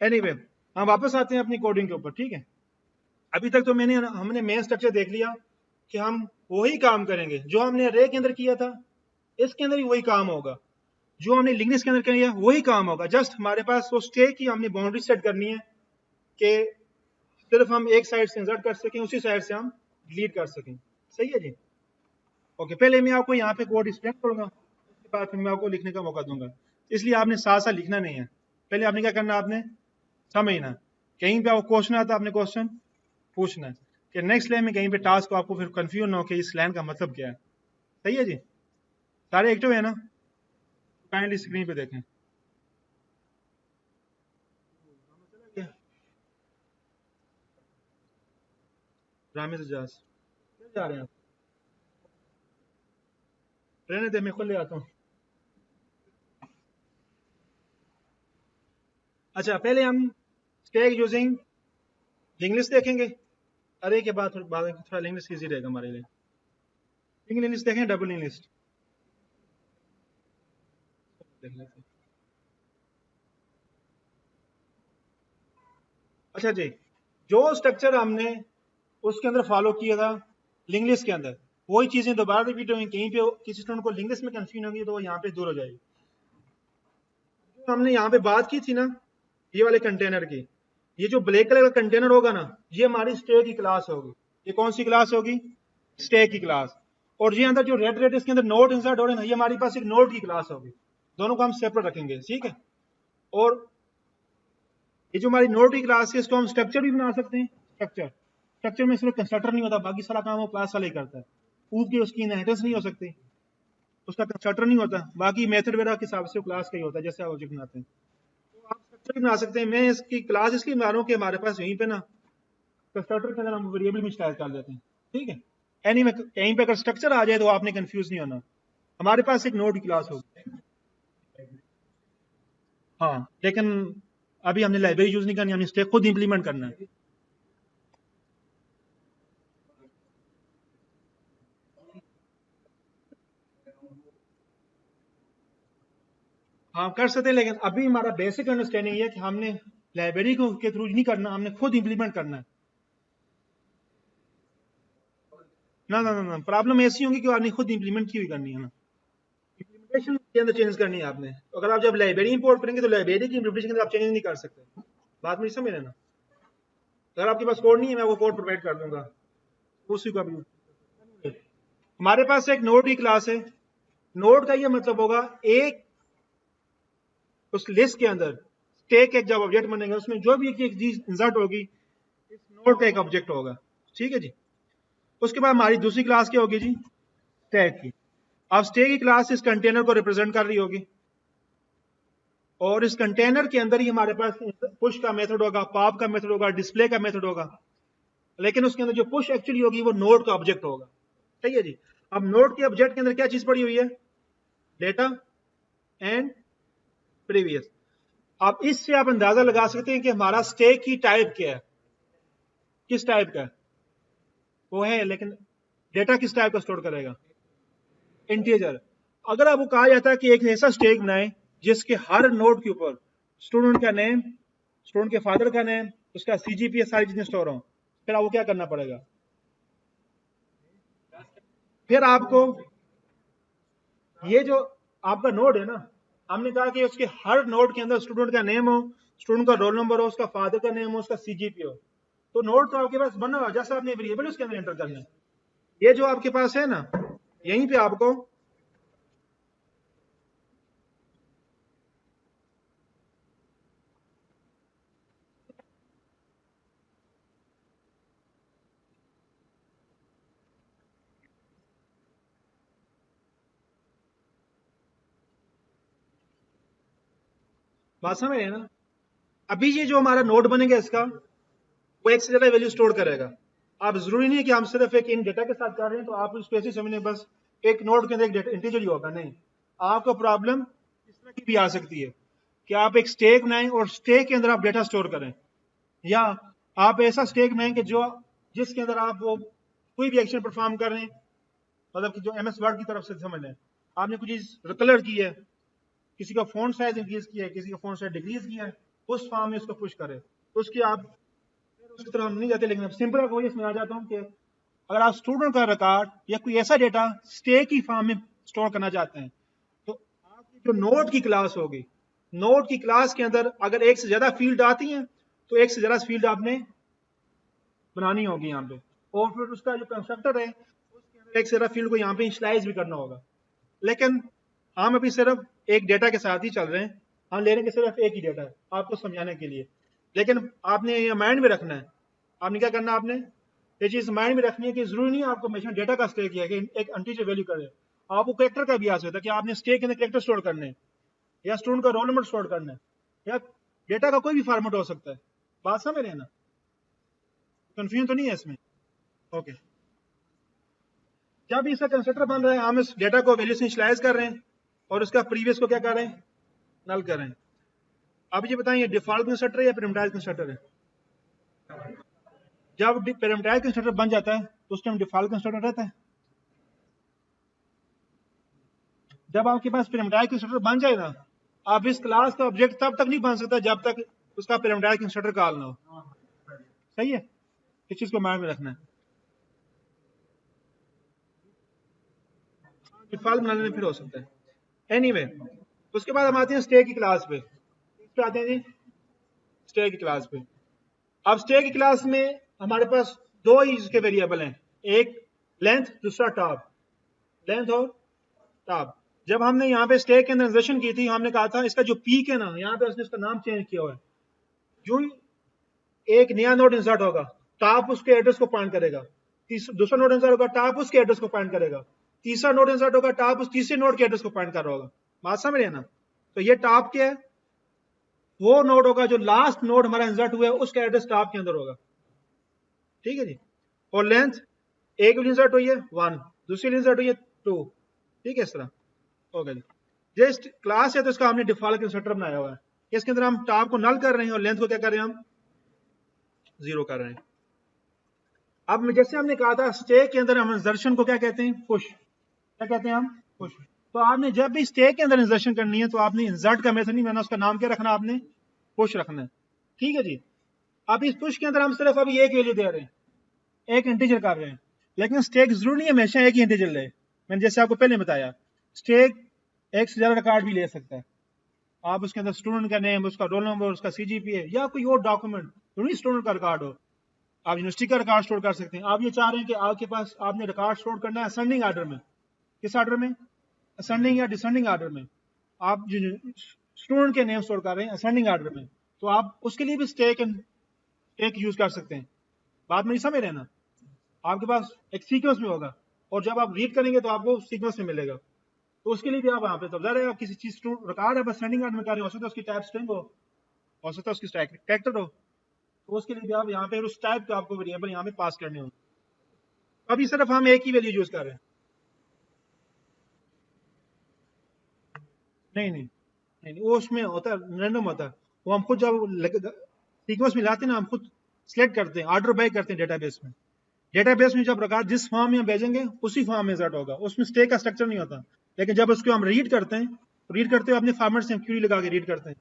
एनीवे, हम वापस आते हैं अपनी कोडिंग के ऊपर। ठीक है, अभी तक तो हमने मेन स्ट्रक्चर देख लिया कि हम वही काम करेंगे जो हमने अरे के अंदर किया था, इसके अंदर भी वही काम होगा, जो हमने लिंक लिस्ट के अंदर किया वही काम होगा। जस्ट हमारे पास वो स्टैक की हमने बाउंड्री सेट करनी है कि सिर्फ हम एक साइड से इंसर्ट कर सकें, उसी साइड से हम डिलीट कर सकें। सही है जी। ओके, पहले मैं आपको यहाँ पे कोड एक्सप्लेन करूंगा, उसके बाद फिर मैं आपको लिखने का मौका दूंगा। इसलिए आपने साथ साथ लिखना नहीं है, पहले आपने क्या करना, आपने समझना। कहीं पे आपको क्वेश्चन आता है, आपने क्वेश्चन पूछना है कि नेक्स्ट लाइन में कहीं पे टास्क को आपको फिर कंफ्यूज ना हो कि इस लाइन का मतलब क्या है। सही है जी, सारे एक्टिव है ना? काइंडली स्क्रीन पे देखें। रामेश एजाज जा रहे हैं आप? रहने दे, मैं खुद ले आता हूँ। अच्छा, पहले हम स्टैक यूजिंग लिंक लिस्ट देखेंगे। अरे के बाद थोड़ा लिंक लिस्ट ईजी रहेगा हमारे लिए। लिंक लिस्ट देखें, डबल लिंक लिस्ट देख लेते हैं। अच्छा जी, जो स्ट्रक्चर हमने उसके अंदर फॉलो किया था लिंक लिस्ट के अंदर, वही चीजें दोबारा रिपीट होंगी। कहीं पे किसी स्टूडेंट को लिंक लिस्ट में कंफ्यूजन होगी तो वो यहाँ पे दूर हो जाएगी। जो हमने यहाँ पे बात की थी ना, ये वाले कंटेनर की, ये जो ब्लैक कलर का कंटेनर होगा ना, ये हमारी स्टैक की क्लास होगी। ये कौन सी क्लास होगी? स्टैक की क्लास। और ये अंदर जो रेड रेड इसके अंदर नोड इंसर्ट हो रहे हैं ना, ये हमारे पास एक नोड की क्लास होगी। दोनों को हम सेपरेट रखेंगे। ठीक है, और ये जो हमारी नोड की क्लास है, इसको हम स्ट्रक्चर भी बना सकते हैं। स्ट्रक्चर में सिर्फ कंस्ट्रक्टर नहीं होता, बाकी सारा काम वो क्लास वाला ही करता है। ऊप की उसकी इनहेरिटेंस नहीं हो सकती, उसका कंस्ट्रक्टर नहीं होता, बाकी मेथड वगैरह के हिसाब से क्लास का ही होता है, जैसे आप ऑब्जेक्ट बनाते हैं। तो आप स्ट्रक्चर भी बना सकते हैं। मैं इसकी क्लास इसलिए बना रहा हूँ कि हमारे पास यहीं पे ना कंस्ट्रक्टर के अंदर हम वेरिएबल भी स्टाइल कर देते हैं। ठीक है, एनीवे कहीं पे अगर स्ट्रक्चर आ जाए तो आपने कंफ्यूज नहीं होना। हमारे पास एक नोड की क्लास होगी, हाँ, लेकिन अभी हमने लाइब्रेरी यूज नहीं करनी, हमने स्टैक खुद इंप्लीमेंट करना है। हाँ कर सकते हैं, लेकिन अभी हमारा बेसिक अंडरस्टैंडिंग ये है कि हमने लाइब्रेरी को के थ्रू नहीं करना, हमने खुद इंप्लीमेंट करना है। ना ना ना ना, प्रॉब्लम ऐसी होगी कि आपने खुद इंप्लीमेंट की हुई करनी है ना, इम्प्लीमेंटेशन के अंदर चेंज करनी है आपने। अगर आप जब लाइब्रेरी इंपोर्ट करेंगे तो लाइब्रेरी की इम्प्लीमेंटेशन के अंदर आप चेंज नहीं कर सकते। बात मुझे समझ लेना। अगर आपके पास कोड नहीं है, मैं वो कोड प्रोवाइड कर दूंगा, उसी को आप हमारे पास एक नोड की क्लास है। नोड का ये मतलब होगा एक उस लिस्ट के अंदर स्टैक एक जब ऑब्जेक्ट बनेगा, उसमें जो भी एक चीज इंसर्ट होगी, इस नोड का एक ऑब्जेक्ट होगा। ठीक है जी। उसके बाद हमारी दूसरी क्लास क्या होगी जी? स्टैक की। अब स्टैक की क्लास इस कंटेनर को रिप्रेजेंट कर रही होगी, और इस कंटेनर के अंदर ही हमारे पास पुश का मेथड होगा, पॉप का मेथड होगा, डिस्प्ले का मेथड होगा। लेकिन उसके अंदर जो पुश एक्चुअली होगी वो नोड का ऑब्जेक्ट होगा। सही है जी। अब नोड के ऑब्जेक्ट के अंदर क्या चीज पड़ी हुई है? Data and previous. अब इससे आप अंदाजा लगा सकते हैं कि हमारा स्टैक की टाइप क्या है, किस टाइप का है वो है, लेकिन डेटा किस टाइप का स्टोर करेगा? इंटीजर। अगर आपको कहा जाता है कि एक ऐसा स्टैक बनाए जिसके हर नोड के ऊपर स्टूडेंट का नेम, स्टूडेंट के फादर का नेम, उसका सीजीपीए, सारी चीजें स्टोर हो, फिर आपको क्या करना पड़ेगा? फिर आपको ये जो आपका नोड है ना, हमने कहा कि उसके हर नोड के अंदर स्टूडेंट का नेम हो, स्टूडेंट का रोल नंबर हो, उसका फादर का नेम हो, उसका सीजीपीए हो, तो नोड तो आपके पास बना हुआ, जैसा आपने वेरिएबल उसके अंदर एंटर करना है। ये जो आपके पास है ना, यहीं पे आपको बात समझ रहे हैं ना? अभी ये जो हमारा नोड बनेगा इसका, वो एक से ज्यादा वैल्यू स्टोर करेगा। आप जरूरी नहीं है कि हम सिर्फ एक इन डेटा के साथ कर रहे हैं तो आप उसको ऐसे समझने बस एक नोड के अंदर एक डेटा इंटीजर ही होगा, नहीं। आपको प्रॉब्लम इस तरह की भी आ सकती है कि आप एक स्टैक बनाएं और स्टैक के अंदर आप डेटा स्टोर करें। या आप ऐसा स्टेक में हैं कि जो जिसके अंदर आप वो कोई भी एक्शन परफॉर्म कर रहे हैं, मतलब कि जो MS वर्ड की तरफ से समझ लें, आपने कुछ चीज कलर की है, किसी का फॉन्ट साइज इंक्रीज किया है, किसी का फॉन्ट साइज डिक्रीज किया है, उस फॉर्म में उसको पुश करे तो उसकी आप उसकी तरफ हम नहीं जाते, लेकिन अब सिंपल वही इसमें आ जाता हूँ कि अगर आप स्टूडेंट का रिकॉर्ड या कोई ऐसा डेटा स्टेक की फॉर्म में स्टोर करना चाहते हैं, तो आपकी जो नोट की क्लास होगी, नोट की क्लास के अंदर अगर एक से ज्यादा फील्ड आती हैं तो एक से ज्यादा फील्ड आपने बनानी होगी यहाँ पे, और फिर उसका जो कंस्ट्रक्टर है उसके अंदर एक से ज्यादा फील्ड को यहाँ पे इनिशियलाइज भी करना होगा। लेकिन हम अभी सिर्फ एक डेटा के साथ ही चल रहे हैं, हम ले रहे हैं कि सिर्फ एक ही डेटा है आपको समझाने के लिए, लेकिन आपने ये माइंड में रखना है, आपने क्या करना है, आपने ये चीज माइंड में रखनी है कि जरूरी नहीं आपको हमेशा डेटा का स्टेक किया कि एक इंटीजर वैल्यू करे, आपको कैरेक्टर का भी आ सकता है कि आपने स्टेक के अंदर कैरेक्टर स्टोर करने हैं, या स्टूडेंट का रोल नंबर स्टोर करना है, या डेटा का कोई भी फॉर्मेट हो सकता है। बात समझ रहे हैं ना, कंफ्यूजन तो नहीं है इसमें? ओके, जब इसका कंस्ट्रक्टर बन रहा है हम इस डेटा को वैल्यू से इनिशियलाइज कर रहे हैं और उसका प्रीवियस को क्या कर रहे हैं, नल कर रहे हैं। अब ये बताइए डिफॉल्ट कंस्ट्रक्टर है या पैरामीटराइज्ड कंस्ट्रक्टर है? जब पैरामीटराइज्ड कंस्ट्रक्टर बन जाता है तो उस टाइम डिफॉल्ट कंस्ट्रक्टर रहता है। जब आपके पास पैरामीटराइज्ड कंस्ट्रक्टर बन जाए ना, आप इस क्लास का ऑब्जेक्ट तब तक नहीं बन सकता जब तक उसका पैरामीटराइज्ड कंस्ट्रक्टर कॉल ना हो। सही है, इस चीज को माइंड में रखना है। डिफॉल्ट बनाने में फिर हो सकता है। एनीवे, उसके बाद हम आते हैं स्टे की क्लास पे। इस पे आते हैं जी, स्टे की क्लास पे। अब स्टे की क्लास में हमारे पास दो ही इसके वेरिएबल हैं, एक लेंथ, दूसरा टॉप। लेंथ और टॉप। जब हमने यहाँ पे स्टे के अंदर इंसर्शन की थी, हमने कहा था इसका जो पीक है ना, यहाँ पे उसने इसका नाम चेंज किया हुआ है। जो एक नया नोड इंसर्ट होगा, टॉप उसके एड्रेस को पॉइंट करेगा, दूसरा नोड इंसर्ट होगा, टॉप उसके एड्रेस को पॉइंट करेगा, तीसरा नोड इंसर्ट होगा, टॉप उस तीसरे नोड के एड्रेस को पॉइंट कर रहा होगा। बात समझ रहे हैं ना? तो ये टॉप क्या है? वो नोड होगा जो लास्ट नोड हमारा इंसर्ट हुआ है उसका एड्रेस टॉप के अंदर होगा। ठीक है जी। और लेंथ, एक इंसर्ट हुई है 1, दूसरी इंसर्ट हुई है 2। ठीक है, इस तरह हो गया। जस्ट क्लास है तो इसका हमने डिफॉल्ट कंस्ट्रक्टर बनाया हुआ है, इसके अंदर हम टॉप को नल कर रहे हैं और लेंथ को क्या कर रहे हैं, हम 0 कर रहे हैं। अब जैसे हमने कहा था स्टेक के अंदर हम इंसर्शन को क्या कहते हैं, पुश। क्या कहते हैं हम, पुश। तो आपने जब भी स्टेक के अंदर इंसर्शन करनी है तो आपने इंसर्ट का मेथड नहीं बनाना, उसका नाम क्या रखना, आपने पुश रखना है। ठीक है जी। अब इस पुश के अंदर हम सिर्फ अभी एक वैल्यू दे रहे हैं, एक इंटीजर कर रहे हैं, लेकिन स्टेक जरूरी नहीं है हमेशा एक ही इंटीजर ले। मैंने जैसे आपको पहले बताया, स्टेक एक से ज्यादा रिकॉर्ड भी ले सकता है। आप उसके अंदर स्टूडेंट का नेम, उसका रोल नंबर, उसका CGPA या कोई और डॉक्यूमेंट, जरूरी स्टूडेंट का रिकॉर्ड हो, आप यूनिवर्सिटी का रिकॉर्ड स्टोर कर सकते हैं। आप ये चाह रहे हैं कि आपके पास आपने रिकॉर्ड स्टोर करना है असेंडिंग ऑर्डर में, किस ऑर्डर में, असेंडिंग या डिसेंडिंग ऑर्डर में। आप स्टूडेंट के नेम स्टोर कर रहे हैं असेंडिंग ऑर्डर में, तो आप उसके लिए भी स्टेक यूज कर सकते हैं। बात मेरी समझ रहे हैं ना? आपके पास एक सीक्वेंस में होगा और जब आप रीड करेंगे तो आपको सीक्वेंस में मिलेगा, तो उसके लिए भी आप वहां पे तब ज़ाहिर है आप किसी चीज रिकॉर्ड है असेंडिंग ऑर्डर में कर रहे हो सकता है उसकी टाइप स्ट्रिंग हो सकता है उसकी कैरेक्टर हो, तो उसके लिए भी आप यहाँ पे उस टाइप का आपको वेरिएबल यहाँ पे पास करने होंगे। अभी सिर्फ हम एक ही वैल्यू यूज कर रहे हैं। नहीं नहीं नहीं, नहीं, वो उसमें होता है रैंडम होता है, वो हम खुद जब सीक्वेंस में लाते हैं ना, हम खुद सिलेक्ट करते हैं, ऑर्डर बाय करते हैं डेटाबेस में। डेटाबेस में जब रिकॉर्ड जिस फॉर्म में हम भेजेंगे उसी फॉर्म में इंसर्ट होगा, उसमें स्टेक का स्ट्रक्चर नहीं होता। लेकिन जब उसको हम रीड करते हैं, रीड करते हुए अपने फॉर्मेट से हम क्यूरी लगा के रीड करते हैं।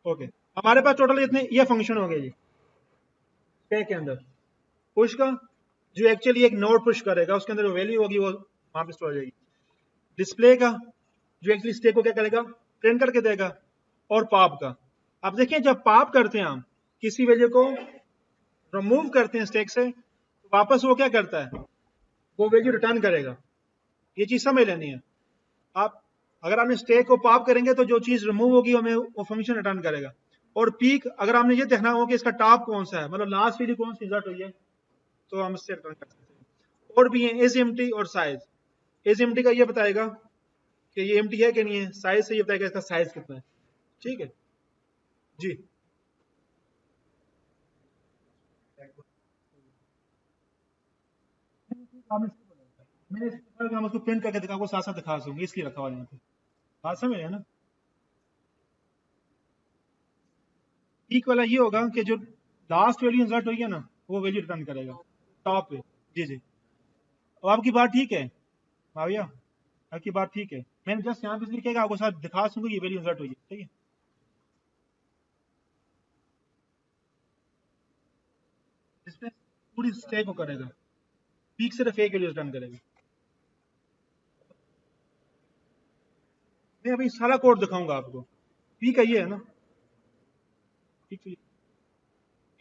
ओके, हमारे पास टोटल इतने ये फंक्शन हो गए जी स्टेक के अंदर। पुश का जो एक्चुअली एक नोड पुश करेगा, उसके अंदर जो वैल्यू होगी वो वहां पे स्टोर हो जाएगी। डिस्प्ले का जो एक्चुअली स्टेक को क्या करेगा, प्रिंट करके देगा। और पॉप का, अब देखिए जब पॉप करते हैं हम किसी वैल्यू को रिमूव करते हैं स्टेक से, तो वापस वो क्या करता है, वो वैल्यू रिटर्न करेगा। ये चीज समझ लेनी है आप। अगर आपने स्टेक को पॉप करेंगे तो जो चीज रिमूव होगी हमें वो फंक्शन रिटर्न करेगा। और पीक, अगर आपने ये देखना हो कि इसका टॉप कौन सा है, मतलब लास्ट वैल्यू कौन सी इंसर्ट हुई है, तो हम इससे रिटर्न कर सकते हैं। और भी है एज एम्प्टी और साइज। एज एम्प्टी का ये बताएगा कि ये एम्प्टी है कि नहीं है, साइज से ये बताएगा इसका साइज कितना है। ठीक है जी। मैंने हम उसको प्रिंट करके दिखा, वो साथ साथ दिखा दूंगी, इसलिए रखा हुआ है यहाँ पे। बात समझ रहे हैं ना? पीक वाला ये होगा कि जो लास्ट वैल्यू इंसर्ट हुई है ना वो वैल्यू रिटर्न करेगा टॉप पे। जी जी, अब आपकी बात ठीक है भाविया, आपकी बात ठीक है। मैंने जस्ट यहाँ पे इसलिए किया कि आपको साथ दिखा सकूँ ये वैल्यू इंसर्ट हुई है, ठीक है। इसमें पूरी स्टैक को करेगा, पीक सिर्फ एक वैल्यू रिटर्न करेगा। मैं अभी सारा कोड दिखाऊंगा आपको। पीक का ये है ना, पीक तो ये।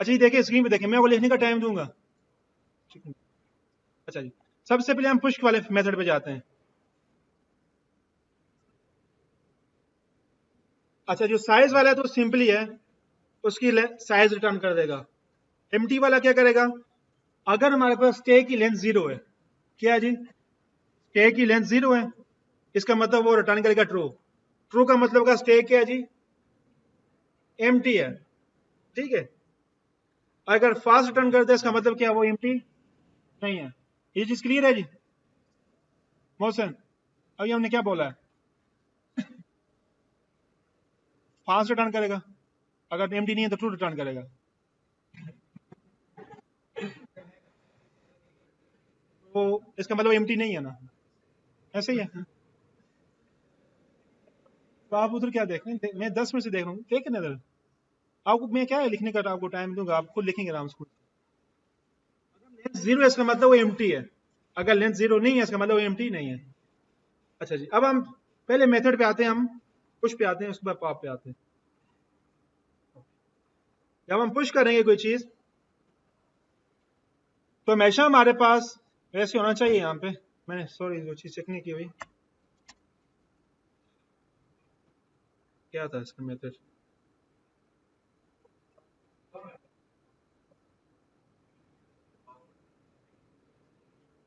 अच्छा, ये देखिए स्क्रीन पे देखिए, मैं वो लिखने का टाइम दूंगा। अच्छा जी, सबसे पहले हम पुश वाले मेथड पे जाते हैं। अच्छा, जो साइज वाला है तो सिंपली है, उसकी साइज रिटर्न कर देगा। एम्प्टी वाला क्या करेगा, अगर हमारे पास स्टेक की लेंथ 0 है, क्या है जी, स्टेक की लेंथ 0 है, इसका मतलब वो रिटर्न करेगा ट्रू। ट्रू का मतलब का स्टेक क्या है जी, एम्प्टी है, ठीक है। अगर फास्ट रिटर्न करते हैं इसका मतलब क्या, वो एम्प्टी नहीं है। ये चीज क्लियर है जी मोहसिन? अभी हमने क्या बोला है, फास्ट रिटर्न करेगा, अगर एम्प्टी नहीं है तो ट्रू रिटर्न करेगा। तो इसका मतलब एम्प्टी नहीं है ना, ऐसे ही है। तो आप उधर क्या देख रहे हैं, मैं 10 मिनट से देख रहा हूँ, देख नजर आपको मैं क्या है लिखने का आपको टाइम दूंगा, आप खुद लिखेंगे आराम से। लेंथ 0 है इसका मतलब वो एम्प्टी है, अगर लेंथ 0 नहीं है इसका मतलब वो एम्प्टी नहीं है। अच्छा जी, अब हम पहले मेथड पे आते हैं, हम पुश पे आते हैं, उसके बाद पॉप पे आते हैं। जब हम पुश करेंगे कोई चीज तो हमेशा हमारे पास वैसे होना चाहिए। यहाँ पे मैंने सॉरी वो चीज चेक नहीं की हुई, क्या था इसका मेथड।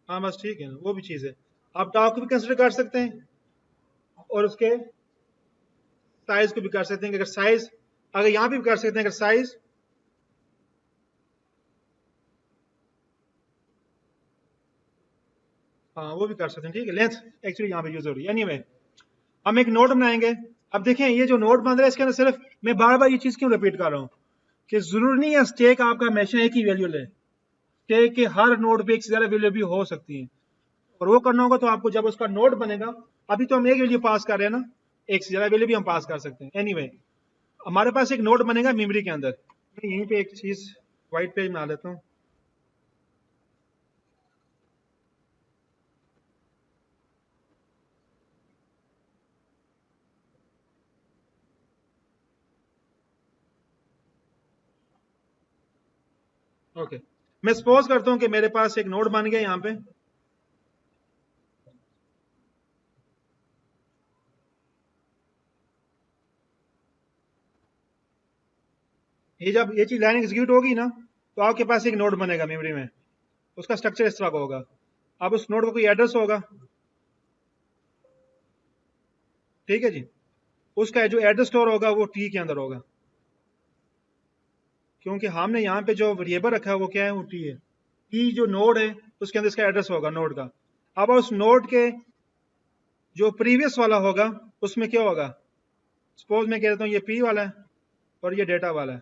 हाँ बस ठीक है ना, वो भी चीज है। आप टॉप को भी कंसिडर कर सकते हैं और उसके साइज को भी कर सकते हैं। अगर साइज, अगर यहाँ पे भी कर सकते हैं, अगर साइज, हाँ वो भी कर सकते हैं, ठीक है। लेंथ एक्चुअली यहाँ पे यूज हो रही है। एनीवे, हम एक नोड बनाएंगे। अब देखें ये जो नोड बन रहा है इसके अंदर सिर्फ, मैं बार बार ये चीज क्यों रिपीट कर रहा हूँ कि जरूरी नहीं है स्टेक आपका हमेशा एक ही वैल्यू ले। स्टेक के हर नोड पे एक से ज्यादा वैल्यू भी हो सकती है, और वो करना होगा तो आपको जब उसका नोड बनेगा, अभी तो हम एक वैल्यू पास कर रहे हैं ना, एक से ज्यादा वैल्यू भी हम पास कर सकते हैं। एनीवे, हमारे पास एक नोड बनेगा मेमोरी के अंदर। मैं यहीं पे एक चीज व्हाइट पेज बना लेता हूँ। ओके, मैं सपोज करता हूँ कि मेरे पास एक नोड बन गया यहाँ पे। ये जब ये चीज लाइन एग्जीक्यूट होगी ना तो आपके पास एक नोड बनेगा मेमोरी में। उसका स्ट्रक्चर इस तरह का होगा। अब उस नोड का कोई एड्रेस होगा, ठीक है जी। उसका जो एड्रेस स्टोर होगा वो टी के अंदर होगा, क्योंकि हमने यहाँ पे जो वेरिएबल रखा है वो क्या है, वो टी है। टी जो नोड है उसके अंदर इसका एड्रेस होगा नोड का। अब उस नोड के जो प्रीवियस वाला होगा उसमें क्या होगा, सपोज मैं कह देता हूँ ये पी वाला है और ये डेटा वाला है,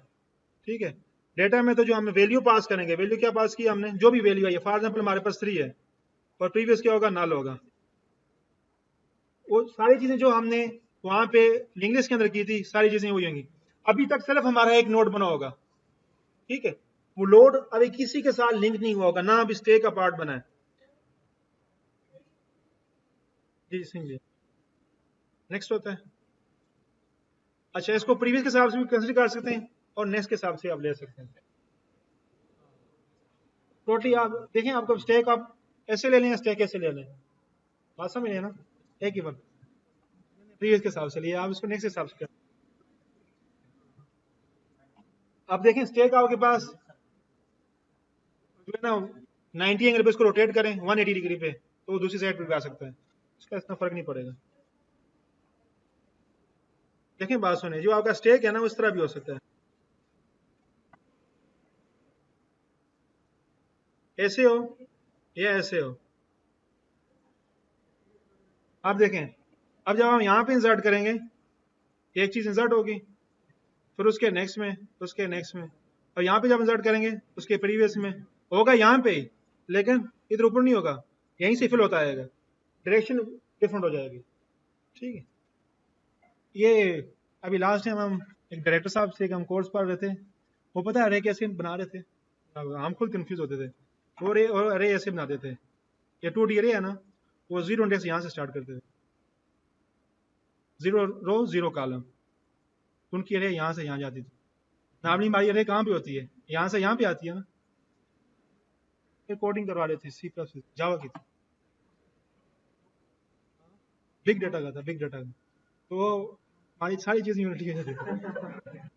ठीक है। डेटा में तो जो हम वैल्यू पास करेंगे, वैल्यू क्या पास की हमने, जो भी वैल्यू है, फॉर एग्जाम्पल हमारे पास 3 है और प्रीवियस क्या होगा, नल होगा। वो सारी चीजें जो हमने वहां पे इंग्लिश के अंदर की थी सारी चीजें वही होंगी। अभी तक सिर्फ हमारा एक नोड बना होगा, ठीक है। वो लोड अभी किसी के साथ लिंक नहीं हुआ होगा, ना अभी स्टे का पार्ट बना है। जी सिंह जी, नेक्स्ट होता है। अच्छा, इसको प्रीवियस के हिसाब से भी कंसिडर कर सकते हैं और नेक्स्ट के हिसाब से आप ले सकते हैं। टोटली आप देखें, आपको स्टेक आप ऐसे ले लें, स्टेक ऐसे ले लें, बात समझ ना, एक ही वक्त प्रीवियस के हिसाब से लिए आप इसको नेक्स्ट के हिसाब से करें। आप देखें स्टेक आपके पास जो है ना 90 एंगल पे इसको रोटेट करें 180 डिग्री पे तो वो दूसरी साइड पे भी आ सकता है, इसका इतना फर्क नहीं पड़ेगा। देखें बात सुने, जो आपका स्टेक है ना वो इस तरह भी हो सकता है, ऐसे हो या ऐसे हो। आप देखें, अब जब हम यहाँ पे इंसर्ट करेंगे एक चीज इंसर्ट होगी, फिर उसके नेक्स्ट में, उसके नेक्स्ट में, और यहाँ पे जब इंसर्ट करेंगे उसके प्रीवियस में होगा यहाँ पे, लेकिन इधर ऊपर नहीं होगा, यहीं से फिल होता आएगा, डायरेक्शन डिफरेंट हो जाएगी। ठीक है, ये अभी लास्ट टाइम हम एक डायरेक्टर साहब से हम कोर्स पढ़ रहे थे, वो पता है अरे कैसे बना रहे थे, हम खुद कंफ्यूज होते थे। वो रे और अरे ऐसे बनाते थे, ये 2D अरे है ना, वो 0 इंडेक्स यहाँ से स्टार्ट करते थे, 0 रो 0 कॉलम, उनकी अरे यहाँ से यहाँ जाती थी। नामनी हमारी अरे कहाँ पे होती है, यहाँ से यहाँ पे आती है ना। कोडिंग करवा रहे थे सी प्लस जावा की थी, बिग डाटा का था, बिग डाटा का, तो हमारी सारी चीजें यूनिटी के थे।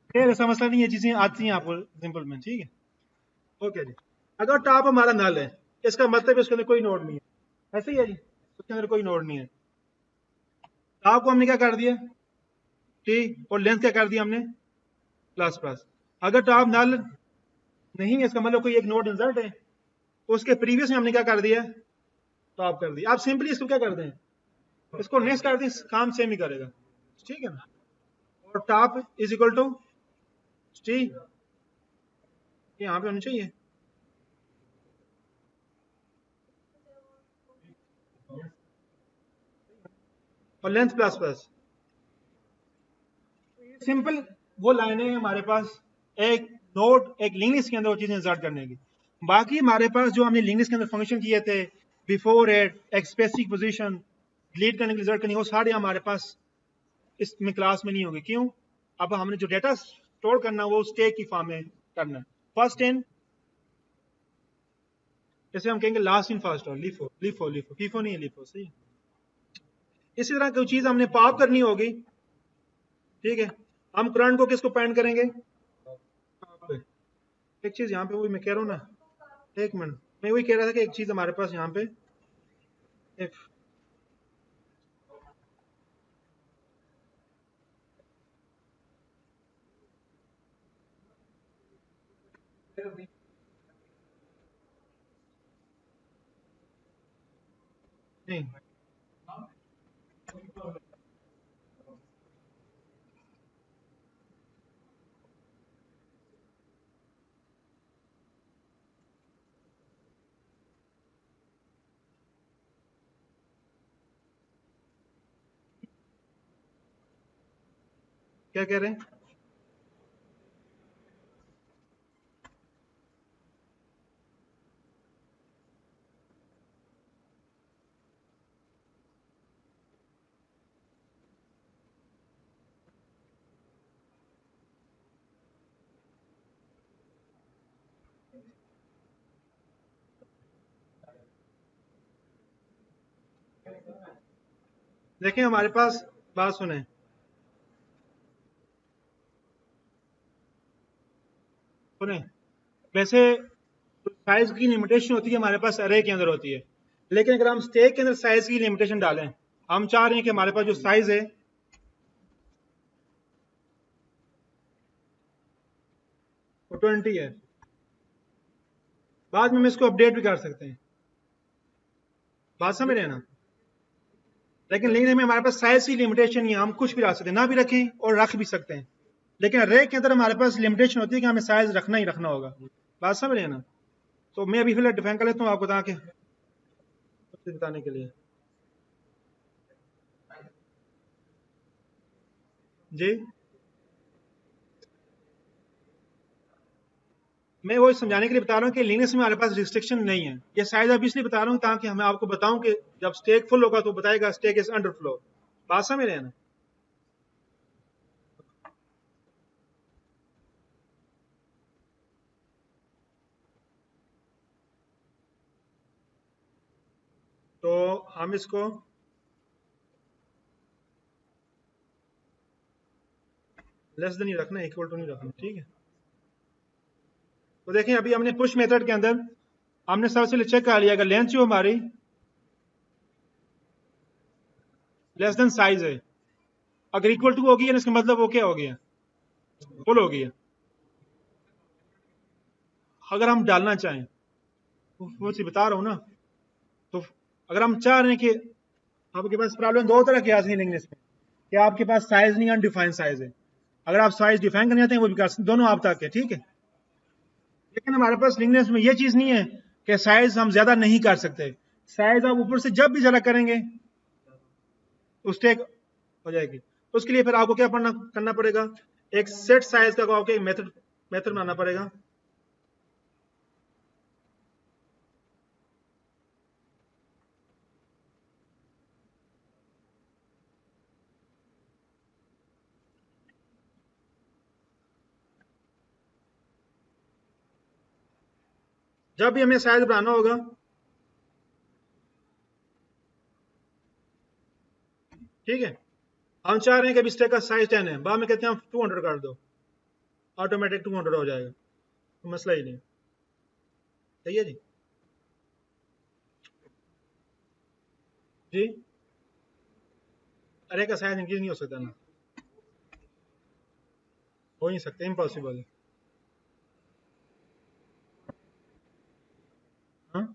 खैर ऐसा मसला नहीं है, चीजें आती हैं आपको सिंपल में। ठीक है, ओके जी। अगर टॉप हमारा नल है, इसका मतलब उसके अंदर कोई नोड नहीं है, ऐसे ही है जी, उसके अंदर कोई नोड नहीं है। टॉप को हमने क्या कर दिया टी, और लेंथ क्या कर दिया हमने प्लस प्लस। अगर टॉप नल नहीं है, इसका मतलब कोई एक नोड इंसर्ट है, तो उसके प्रीवियस में हमने क्या कर दिया टॉप कर दिया। आप सिंपली इसको क्या कर दें, इसको नेक्स्ट कर दें, काम सेम ही करेगा। ठीक है ना, और top is equal to t, यहाँ पे होनी चाहिए, और लेंथ प्लस प्लस। सिंपल वो लाइनें हैं हमारे पास एक नोड, एक लिंक लिस्ट के अंदर वो चीजें इंसर्ट करने की। बाकी हमारे पास जो हमने लिंक लिस्ट के अंदर फंक्शन किए थे, बिफोर एट, एक स्पेसिफिक पोजीशन, डिलीट करने की, रिजल्ट करनी, वो सारे हमारे पास इसमें क्लास में नहीं होंगे। क्यों, अब हमने जो डेटा स्टोर करना वो स्टैक की फॉर्म में करना है, फर्स्ट इन, जैसे हम कहेंगे लास्ट इन फर्स्ट और लिफो, लिफो लिफो, फीफो नहीं है, लिफो सही। इसी तरह कोई चीज हमने पॉप करनी होगी, ठीक है, हम करंट को किसको पॉइंट करेंगे, एक चीज यहाँ पे वही मैं कह रहा हूँ ना, एक मिनट, मैं वही कह रहा था कि एक चीज हमारे पास यहाँ पे एक नहीं, क्या कह रहे हैं, देखें हमारे पास, बात सुने, सुने, वैसे साइज की लिमिटेशन होती है हमारे पास अरे के अंदर होती है, लेकिन अगर हम स्टैक के अंदर साइज की लिमिटेशन डालें, हम चाह रहे हैं कि हमारे पास जो साइज है वो 20 है, बाद में हम इसको अपडेट भी कर सकते हैं, बात समझ रहे हैं ना। लेकिन लिंक में हमारे पास साइज की लिमिटेशन नहीं है, हम कुछ भी रख सकते हैं, ना भी रखें और रख भी सकते हैं, लेकिन अरे के अंदर हमारे पास लिमिटेशन होती है कि हमें साइज रखना ही रखना होगा, बात समझ रहे हैं ना। तो मैं अभी फिलहाल डिफाइन कर लेता हूँ आपको ताकि बताने के लिए। जी, मैं वो समझाने के लिए बता रहा हूँ कि लिनक्स में हमारे पास रिस्ट्रिक्शन नहीं है, ये साइज अब इसलिए बता रहा हूँ ताकि मैं आपको बताऊं कि जब स्टैक फुल होगा तो बताएगा स्टैक इज अंडरफ्लो, बात समझ रहे हैं ना। तो हम इसको लेस देन ही रखना, इक्वल टू नहीं रखना, ठीक है। तो देखें अभी हमने पुश मेथड के अंदर हमने सबसे पहले चेक कर लिया अगर लेंथ जो हमारी लेस देन साइज है, अगर इक्वल टू होगी इसका मतलब वो क्या हो गया, फुल हो गया। अगर हम डालना चाहें, वो चीज बता रहा हूँ ना, तो अगर हम चाह रहे हैं कि आपके पास प्रॉब्लम दो तरह की आती है लिंक्डइन में, कि आपके पास साइज नहीं, अनडिफाइंड साइज है, अगर आप साइज डिफाइन करना चाहते हैं वो भी कर सकते, दोनों आप तक है, ठीक है। लेकिन हमारे पास लिंकनेस में ये चीज नहीं है कि साइज हम ज्यादा नहीं कर सकते। साइज आप ऊपर से जब भी ज्यादा करेंगे उस टेक हो जाएगी। उसके लिए फिर आपको क्या करना पड़ेगा, एक सेट साइज का आपको एक मेथड बनाना पड़ेगा। जब भी हमें साइज बनाना होगा, ठीक है, हम चाह रहे हैं कि अभी स्टेक का साइज 10 है, बाद में कहते हैं हम 200 कर दो, ऑटोमेटिक 200 हो जाएगा, तो मसला ही नहीं। सही है जी। जी अरे का साइज इंक्रीज नहीं हो सकता ना, हो नहीं सकता, इम्पॉसिबल है। हाँ?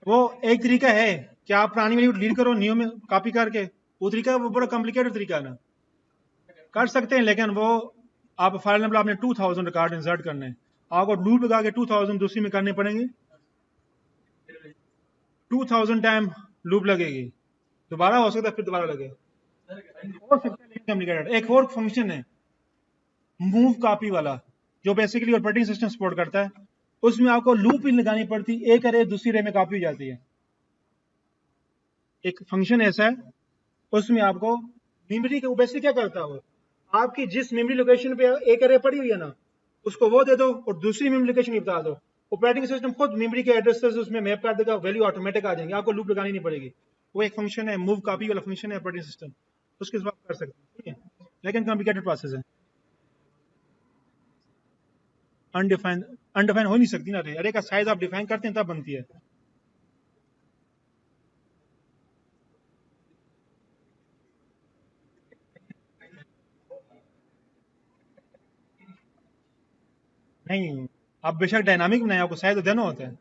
वो एक तरीका है कि आप पुरानी वाली डिलीट करो, न्यू में कॉपी करके, वो तरीका वो बड़ा कॉम्प्लिकेटेड तरीका है ना, कर सकते हैं, लेकिन वो आप फाइल नंबर आपने 2000 रिकॉर्ड इंसर्ट करने हैं, आपको लूप लगा के 2000 दूसरी में करने पड़ेंगे, 2000 टाइम लूप लगेगी, दोबारा हो सकता है फिर दोबारा लगे, हो सकता है, लेकिन कॉम्प्लिकेटेड। एक और फंक्शन है मूव कॉपी वाला, जो बेसिकली ऑपरेटिंग सिस्टम सपोर्ट करता है, उसमें आपको लूप ही लगानी पड़ती, एक अरे दूसरी रे में कॉपी हो जाती है। एक फंक्शन ऐसा है, उसमें आपको मेमोरी के बेसिकली क्या करता है वो, आपकी जिस मेमोरी लोकेशन पे एक अरे पड़ी हुई है ना, उसको वो दे दो और दूसरी मेमोरी लोकेशन भी बता दो, ऑपरेटिंग सिस्टम खुद मेमोरी के एड्रेसेस उसमें मैप कर देगा, वैल्यू ऑटोमेटिक आ जाएंगे, आपको लूप लगानी नहीं पड़ेगी। वो एक फंक्शन है, मूव कॉपी वाला फंक्शन है ऑपरेटिंग सिस्टम, उसके साथ कर सकते हैं, ठीक है, लेकिन कॉम्प्लिकेटेड प्रोसेस है। अनडिफाइंड अनडिफाइंड हो नहीं सकती ना, अरे का साइज आप डिफाइन करते हैं तब बनती है। नहीं, आप बेशक डायनामिक बनाए, आपको साइज तो देना होता है।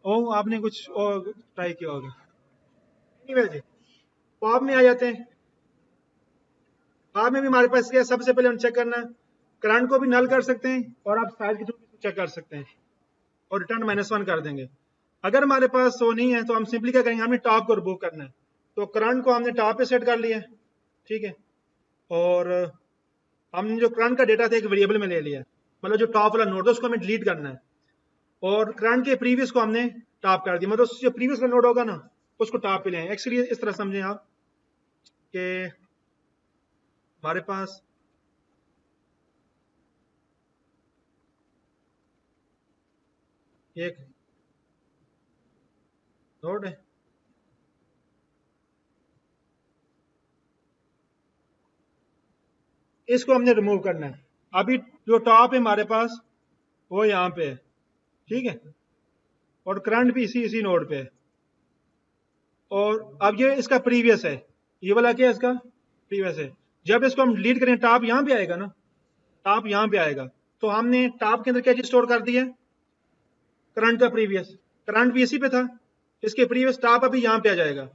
ओ आपने कुछ और ट्राई किया होगा। एनीवे जी, पॉप में आ जाते हैं। पॉप में भी हमारे पास क्या है, सबसे पहले हम चेक करना है, करंट को भी नल कर सकते हैं और आप साइज के थ्रू भी चेक कर सकते हैं और रिटर्न -1 कर देंगे। अगर हमारे पास वो नहीं है तो हम सिंपली क्या करेंगे, हमने टॉप को रिमूव करना है, तो करंट को हमने टॉप पे सेट कर लिया है, ठीक है, और हमने जो करंट का डेटा था एक वेरिएबल में ले लिया है, मतलब जो टॉप वाला नोड है उसको हमें डिलीट करना है, और करंट के प्रीवियस को हमने टॉप कर दिया, मतलब जो प्रीवियस का नोड होगा ना उसको टॉप पे ले। एक्चुअली इस तरह समझें आप कि हमारे पास एक नोड है, इसको हमने रिमूव करना है। अभी जो टॉप है हमारे पास वो यहाँ पे है, ठीक है, और करंट भी इसी इसी नोड पे है, और अब ये इसका प्रीवियस है, ये वाला क्या है, इसका प्रीवियस है। जब इसको हम डिलीट करें टॉप यहाँ पे आएगा ना, टॉप यहाँ पे आएगा, तो हमने टॉप के अंदर क्या चीज स्टोर कर दी है, करंट का प्रीवियस, करंट भी इसी पे था, इसके प्रीवियस टॉप अभी यहाँ पे आ जाएगा,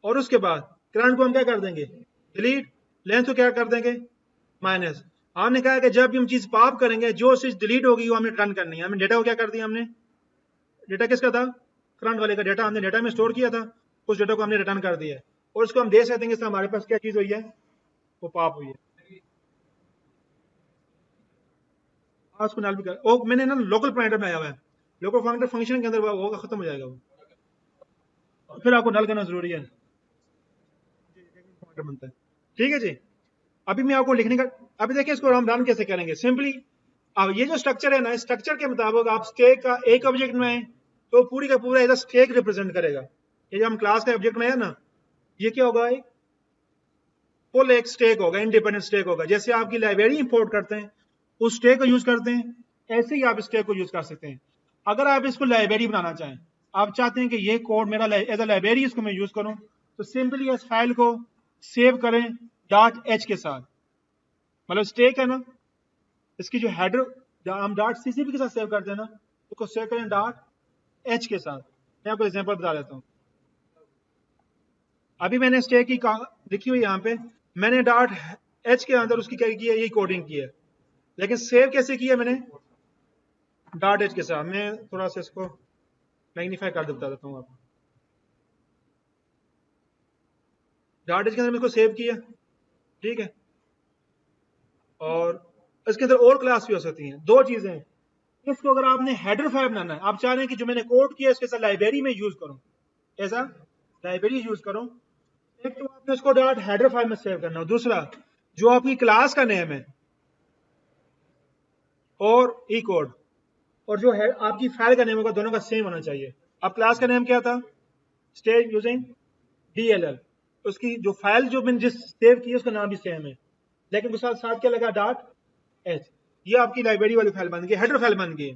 और उसके बाद करंट को हम क्या कर देंगे, डिलीट, लेंथ को क्या कर देंगे, माइनस। हमने कहा कि जब भी हम चीज पॉप करेंगे जो चीज डिलीट होगी वो हमने रिटर्न करनी है। हमने डेटा को क्या कर दिया, हमने डेटा किसका था, करंट वाले का डेटा हमने डेटा में स्टोर किया था, उस डेटा को हमने रिटर्न कर दिया है, और उसको हम दे सकते हैं कि हमारे पास क्या चीज हुई है, वो पॉप हुई है। उसको नाल भी कर, ओ मैंने ना लोकल पॉइंटर बनाया हुआ है, लोकल पॉइंटर फंक्शन के अंदर वो होगा, खत्म हो जाएगा वो, फिर आपको नल करना जरूरी है, पॉइंटर बनता है, ठीक है जी। अभी मैं आपको लिखने का, अभी देखिए इसको हम रन कैसे करेंगे, सिंपली अब ये जो स्ट्रक्चर है ना, इस स्ट्रक्चर के मुताबिक आप स्टैक का एक ऑब्जेक्ट में तो पूरी का पूरा एज स्टैक रिप्रेजेंट करेगा। ये जो हम क्लास का ऑब्जेक्ट बनाया ना, ये क्या होगा, एक फुल एक स्टैक होगा, इंडिपेंडेंट स्टैक होगा। जैसे आपकी लाइब्रेरी इंपोर्ट करते हैं उस स्टैक को यूज करते हैं, ऐसे ही आप स्टैक को यूज कर सकते हैं। अगर आप इसको लाइब्रेरी बनाना चाहें, आप चाहते हैं कि ये कोड मेरा एज अ लाइब्रेरी इसको मैं यूज करूं, तो सिंपली इस फाइल को सेव करें .h के साथ, मतलब स्टैक है ना, इसकी जो हेडर हम .ccp के साथ सेव करते हैं ना, उसको सेव करें डॉट एच के साथ। मैं आपको एग्जांपल बता देता हूँ। अभी मैंने स्टैक की लिखी हुई यहाँ पे, मैंने डॉट एच के अंदर उसकी क्या की है, यही कोडिंग की है, लेकिन सेव कैसे किया मैंने डॉट एच के साथ। मैं थोड़ा सा इसको मैग्नीफाई कर बता देता हूँ आपको। डॉट एच के अंदर मैंने इसको सेव किया, ठीक है। और इसके अंदर और क्लास भी हो सकती हैं। दो चीजें हैं, इसको अगर आपने हेडर फाइल बनाना है, आप चाह रहे हैं कि जो मैंने कोड किया इसके साथ लाइब्रेरी में यूज करूं, ऐसा लाइब्रेरी यूज करूं, एक तो आपने इसको डॉट हेडर फाइल में सेव करना है, दूसरा जो आपकी क्लास का नेम है और ई कोड और जो है आपकी फाइल का नेम होगा, दोनों का सेम होना चाहिए। अब क्लास का नेम क्या था, स्टेज यूजिंग DLL, उसकी जो फाइल जो मैंने जिस सेव की उसका नाम भी सेम है, लेकिन उसके साथ क्या लगा डॉट एच। ये आपकी लाइब्रेरी वाली फाइल बन गई, हेडर फाइल बन गई।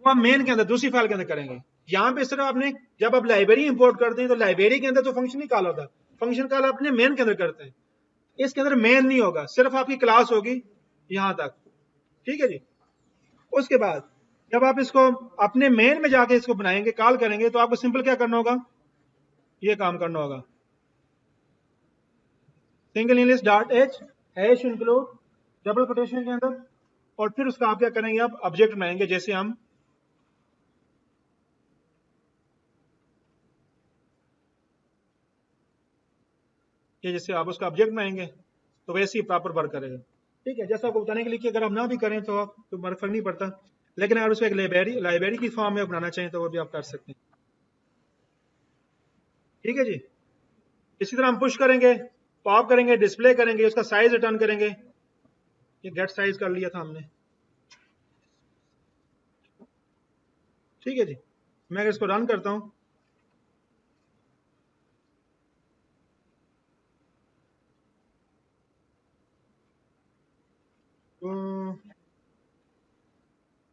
वो आप मेन के अंदर दूसरी फाइल के अंदर करेंगे। यहाँ पे इस तरह आपने जब आप लाइब्रेरी इंपोर्ट करते हैं तो लाइब्रेरी के अंदर तो फंक्शन ही कॉल होता है, फंक्शन कॉल अपने मेन के अंदर करते हैं। इसके अंदर मेन नहीं होगा, सिर्फ आपकी क्लास होगी यहां तक, ठीक है जी। उसके बाद जब आप इसको अपने मेन में जाके इसको बनाएंगे, कॉल करेंगे, तो आपको सिंपल क्या करना होगा, ये काम करना होगा, single English dot H hash include double quotation के अंदर, और फिर उसका आप क्या करेंगे, आप ऑब्जेक्ट बनाएंगे। जैसे हम ये जैसे आप उसका ऑब्जेक्ट बनाएंगे तो वैसे ही प्रॉपर वर्क करेगा, ठीक है। जैसा आपको बताने के लिए कि अगर हम ना भी करें तो आप तो फर्क नहीं पड़ता, लेकिन अगर उसको एक लाइब्रेरी की फॉर्म में बनाना चाहें तो वो भी आप कर सकते हैं, ठीक है जी। इसी तरह हम पुश करेंगे, पॉप करेंगे, डिस्प्ले करेंगे, उसका साइज रिटर्न करेंगे। ये गेट साइज कर लिया था हमने, ठीक है जी। मैं अगर इसको रन करता हूं तो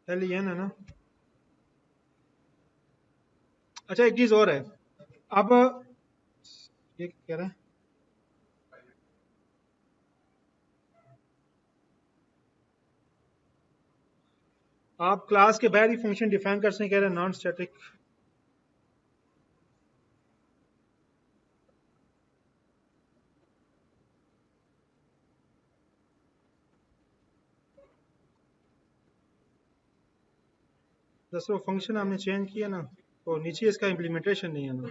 LEN है ना। अच्छा एक चीज और है, अब ये कह रहा है, आप क्लास के बाहर ही फंक्शन डिफाइन कर सकते हैं, कह रहे हैं नॉन स्टैटिक। जैसे वो फंक्शन हमने चेंज किया ना, तो नीचे इसका इम्प्लीमेंटेशन नहीं है ना।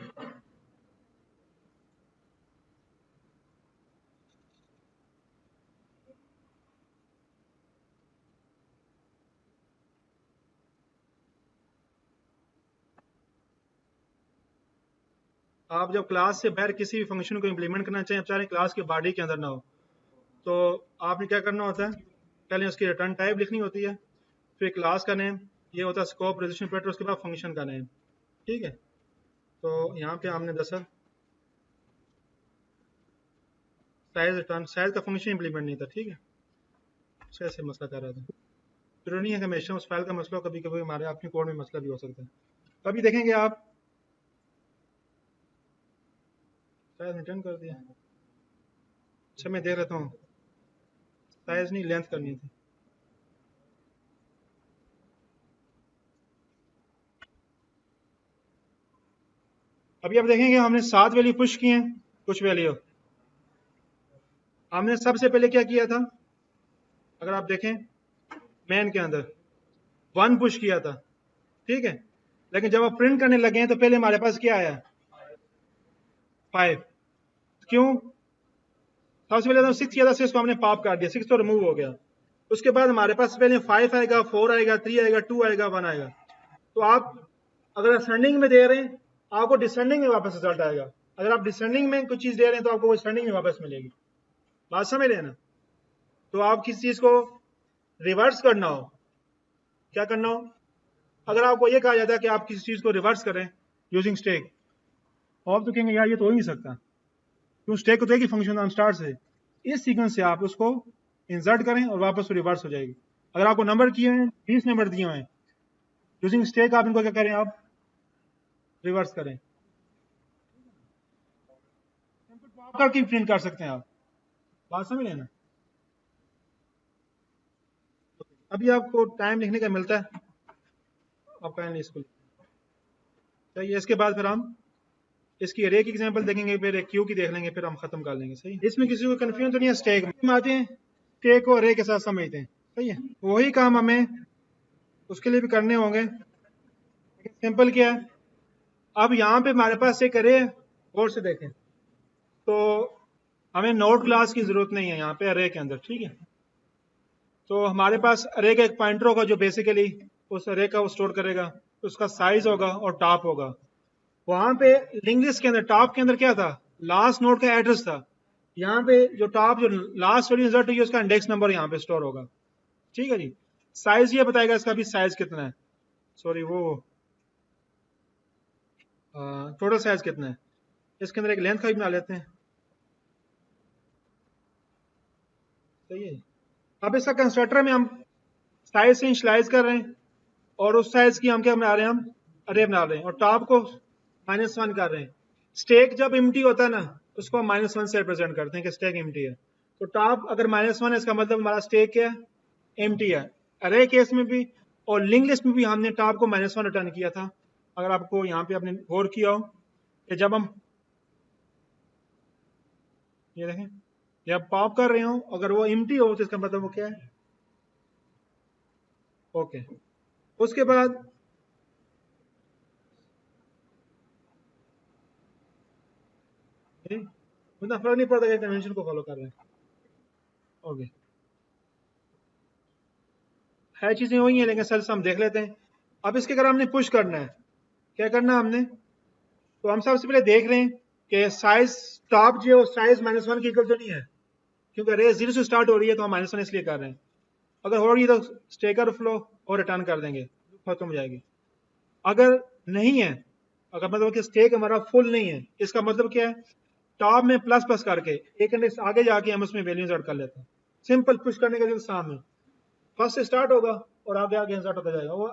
आप जब क्लास से बाहर किसी भी फंक्शन को इम्प्लीमेंट करना चाहें, आप चाह रहे हैं क्लास के बॉडी के अंदर ना हो, तो आपने क्या करना होता है, पहले उसकी रिटर्न टाइप लिखनी होती है, फिर क्लास का नेम, ये होता है स्कोप रेजिस्टेंस पैरामीटर, उसके बाद फंक्शन का नेम, ठीक है। तो यहाँ पे हमने दरअसल साइज रिटर्न, साइज का फंक्शन इंप्लीमेंट नहीं था, ठीक है। उसका ऐसे मसला कर रहा था। जरूरी नहीं है कि हमेशा उस फाइल का मसला हो, कभी कभी हमारे अपने कोड में मसला भी हो सकता है। अभी देखेंगे आप, साइज रिटर्न कर दिया। अच्छा मैं देख लेता हूँ, साइज नहीं लेंथ करनी थी। अभी आप देखेंगे हमने 7 वैल्यू पुश किए हैं, कुछ वैल्यू हमने सबसे पहले क्या किया था, अगर आप देखें मेन के अंदर 1 पुश किया था, ठीक है। लेकिन जब आप प्रिंट करने लगे हैं तो पहले हमारे पास क्या आया, 5। क्यों, सबसे पहले तो 6 किया था, 6 को हमने पॉप कर दिया, 6 तो रिमूव हो गया। उसके बाद हमारे पास पहले 5 आएगा, 4 आएगा, 3 आएगा, 2 आएगा, 1 आएगा। तो आप अगर असेंडिंग में दे रहे हैं, आपको डिसेंडिंग में वापस रिजल्ट आएगा। अगर आप डिसेंडिंग में कुछ चीज दे रहे हैं तो आपको असेंडिंग में वापस मिलेगी। बात समझ रहे हैं ना। तो आप किसी चीज को रिवर्स करना हो, क्या करना हो, अगर आपको ये कहा जाता है कि आप किसी चीज को रिवर्स करें यूजिंग स्टैक, आप तो कहेंगे यार ये तो हो ही नहीं सकता, क्यों, स्टैक तो एक ही फंक्शन नाम स्टार्ट से, इस सीक्वेंस से आप उसको इंसर्ट करें और वापस रिवर्स हो जाएगी। अगर आपको नंबर किए हैं, 20 नंबर दिए हुए हैं, यूजिंग स्टैक आप इनको क्या करें, आप रिवर्स करें, पॉप करके प्रिंट कर सकते हैं आप। बात समझ रहे हैं ना। अभी आपको टाइम लिखने का मिलता है, आप कहें नहीं इसको चाहिए। इसके बाद फिर हम इसकी अरे की एग्जांपल देखेंगे, फिर एक क्यू की देख लेंगे, फिर हम खत्म कर लेंगे। सही है, इसमें किसी को कंफ्यूजन तो नहीं है। स्टैक में आते हैं, स्टैक को अरे के साथ समझते हैं। सही है, वही काम हमें उसके लिए भी करने होंगे। सिंपल क्या है, अब यहाँ पे हमारे पास एक अरे, और से देखें तो हमें नोड क्लास की जरूरत नहीं है यहाँ पे अरे के अंदर। ठीक है, तो हमारे पास अरे का एक पॉइंटर होगा जो बेसिकली उस अरे का वो स्टोर करेगा, उसका साइज होगा और टॉप होगा। वहां पे लिंक लिस्ट के अंदर टॉप के अंदर क्या था, लास्ट नोड का एड्रेस था। यहाँ पे जो टॉप जो लास्ट वैल्यू इंसर्ट हुई है उसका इंडेक्स नंबर यहाँ पे स्टोर होगा। ठीक है जी, साइज ये बताएगा इसका भी साइज कितना है, सॉरी वो टोटल साइज कितना है। इसके अंदर एक लेंथ का भी बना लेते हैं। सही है, अब इसका कंस्ट्रक्टर में हम साइज से इनिशियलाइज कर रहे हैं और उस साइज की हम क्या बना रहे हैं, हम अरे बना रहे हैं और टॉप को -1 कर रहे हैं। स्टैक जब एम्प्टी होता है ना, उसको हम -1 से रिप्रेजेंट करते हैं कि स्टैक एम्प्टी है। तो टॉप अगर -1 है, इसका मतलब हमारा स्टैक क्या है, एम्प्टी है। अरे केस में भी और लिंक लिस्ट में भी हमने टॉप को -1 रिटर्न किया था। अगर आपको यहाँ पे आपने गौर किया हो कि जब हम ये देखें, जब पॉप कर रहे हो अगर वो एम्प्टी हो तो इसका मतलब वो क्या है, ओके। उसके बाद उतना फर्क नहीं पड़ता कि कन्वेंशन को फॉलो कर रहे हैं। ओके, है चीजें वही हैं लेकिन सर हम देख लेते हैं। अब इसके अगर हमने पुश करना है, क्या करना है हमने, तो हम सबसे पहले देख रहे हैं कि साइज टॉप जो साइज -1 की इक्वल तो नहीं है, क्योंकि रेस 0 से स्टार्ट हो रही है तो हम -1 इसलिए कर रहे हैं। अगर हो रही है तो स्टेकर फ्लो और रिटर्न कर देंगे, खत्म हो जाएगी। अगर नहीं है, अगर मतलब कि स्टेक हमारा फुल नहीं है, इसका मतलब क्या है, टॉप में प्लस प्लस करके एक इंडेक्स आगे जाके हम उसमें वैल्यूज ऐड कर लेते हैं। सिंपल पुश करने का जो सामने फर्स्ट से स्टार्ट होगा और आगे आगे इंसर्ट होता जाएगा, वो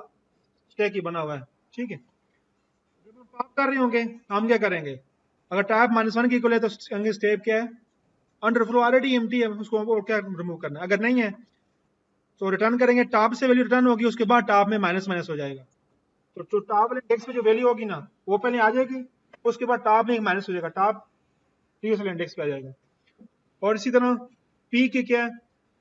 स्टेक ही बना हुआ है। ठीक है, जब हम पॉप कर रहे होंगे हम क्या करेंगे, अगर टॉप -1 की इक्वल है तो स्टेप क्या है, अंडर फ्लो ऑलरेडी एम्प्टी है, उसको और क्या रिमूव करना है। अगर नहीं है तो रिटर्न करेंगे, टॉप से वैल्यू रिटर्न होगी, उसके बाद टॉप में माइनस माइनस हो जाएगा। तो टॉप वाले इंडेक्स पे जो वैल्यू होगी ना वो पहले आ जाएगी, उसके बाद टॉप में एक माइनस हो जाएगा, टॉप प्रीवियस वाले इंडेक्स पे आ जाएगा। और इसी तरह पी के क्या है,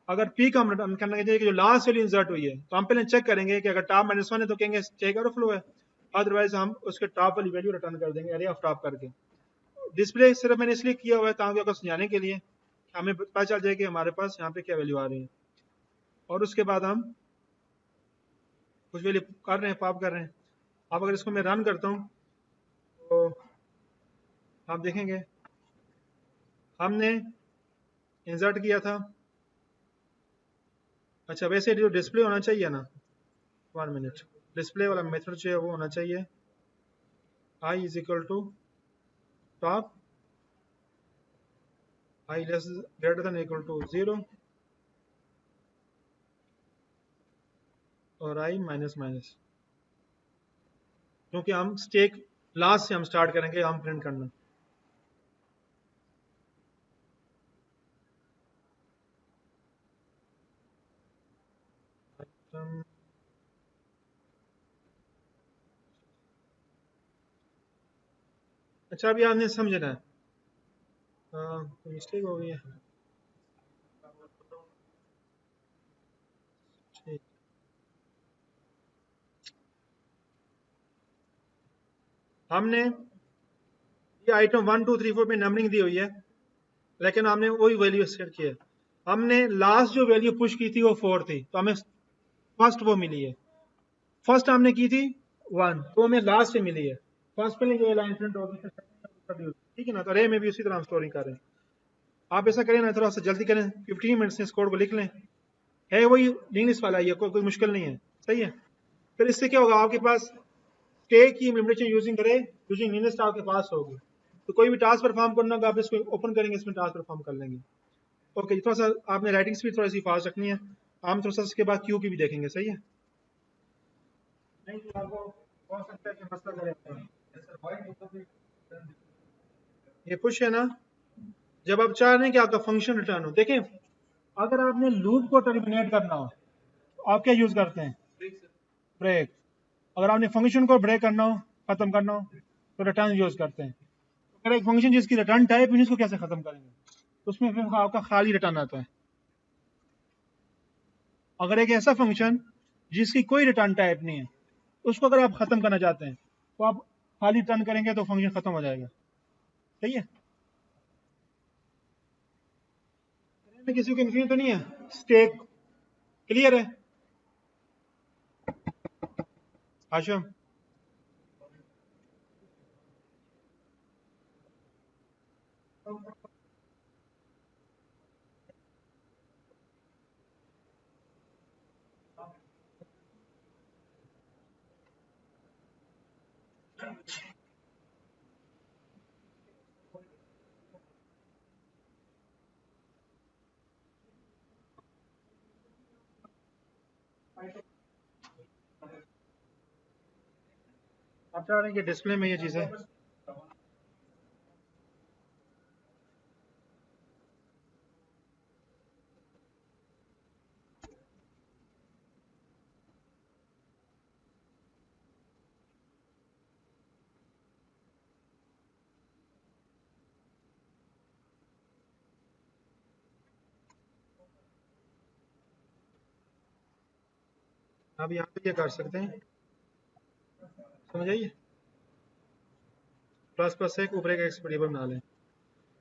अगर पी का हम रिटर्न करना चाहिए कि जो लास्ट वैल्यू इंसर्ट हुई है, तो हम पहले चेक करेंगे कि अगर टॉप -1 है तो कहेंगे स्टेक ओवरफ्लो है, अदरवाइज हम उसके टॉप वाली वैल्यू रिटर्न कर देंगे एरिया ऑफ टॉप करके। डिस्प्ले सिर्फ मैंने इसलिए किया हुआ है ताकि आपको समझाने के लिए हमें पता चल जाए कि हमारे पास यहाँ पे क्या वैल्यू आ रही है। और उसके बाद हम कुछ वैल्यू कर रहे हैं, पॉप कर रहे हैं। अब अगर इसको मैं रन करता हूँ तो आप देखेंगे हमने इंसर्ट किया था। अच्छा, वैसे जो डिस्प्ले होना चाहिए ना, 1 मिनट, डिस्प्ले वाला मेथड जो है वो होना चाहिए i is equal to top i less greater than equal to 0 और i माइनस माइनस, क्योंकि हम स्टेक लास्ट से हम स्टार्ट करेंगे हम प्रिंट करना। अच्छा, अभी आपने समझना है, मिस्टेक हो गई है। ठीक, हमने ये आइटम 1 2 3 4 में नंबरिंग दी हुई है, लेकिन हमने वही वैल्यू सेट की है। हमने लास्ट जो वैल्यू पुश की थी वो 4 थी, तो हमें फर्स्ट वो मिली है। फर्स्ट हमने की थी 1, तो हमें लास्ट से मिली है। फर्स्ट पे जो लाइन प्रिंट होगी, ठीक है ना, तो अरे में भी उसी तरह हम स्टोरिंग कर रहे हैं। आप ऐसा करें ना, थोड़ा सा जल्दी करें, 15 मिनट्स में इस कोड को लिख लें। है वही इंग्लिश वाला ही है, कोई मुश्किल नहीं है। सही है, फिर इससे क्या होगा, आपके पास स्टेक की मेमोरी यूजिंग करे यूजिंग लिस्ट आपके पास होगी, तो कोई भी टास्क परफॉर्म करना होगा आप इसको ओपन करेंगे, इसमें टास्क परफॉर्म कर लेंगे। ओके, थोड़ा सा आपने राइटिंग स्पीड थोड़ी सी फास्ट रखनी है। हम थोड़ा सा इसके बाद क्यू की भी देखेंगे। सही है, नहीं तो आपको हो सकता है कि मसला करें। ये पुश है ना, जब आप चाह रहे हैं कि आपका फंक्शन रिटर्न हो, देखें अगर आपने लूप को टर्मिनेट करना हो, आप क्या यूज करते हैं? ब्रेक। अगर आपने फंक्शन को ब्रेक करना हो, खत्म करना हो, तो रिटर्न यूज करते हैं। अगर एक फंक्शन जिसकी रिटर्न टाइप है, उसको कैसे खत्म करेंगे? तो उसमें फिर आपका खाली रिटर्न आता है। अगर एक ऐसा फंक्शन जिसकी कोई रिटर्न टाइप नहीं है, उसको अगर आप खत्म करना चाहते हैं, तो आप खाली रिटर्न करेंगे तो फंक्शन खत्म हो जाएगा। सही है? में किसी को कंफ्यूजन तो नहीं है? स्टेक क्लियर है? आशम, आप चाह रहे हैं कि डिस्प्ले में ये चीज़ है? आप यहाँ पे ये कर सकते हैं, समझ आइए, प्लस प्लस एक ऊपर एक एक्स वेरिएबल बना लें।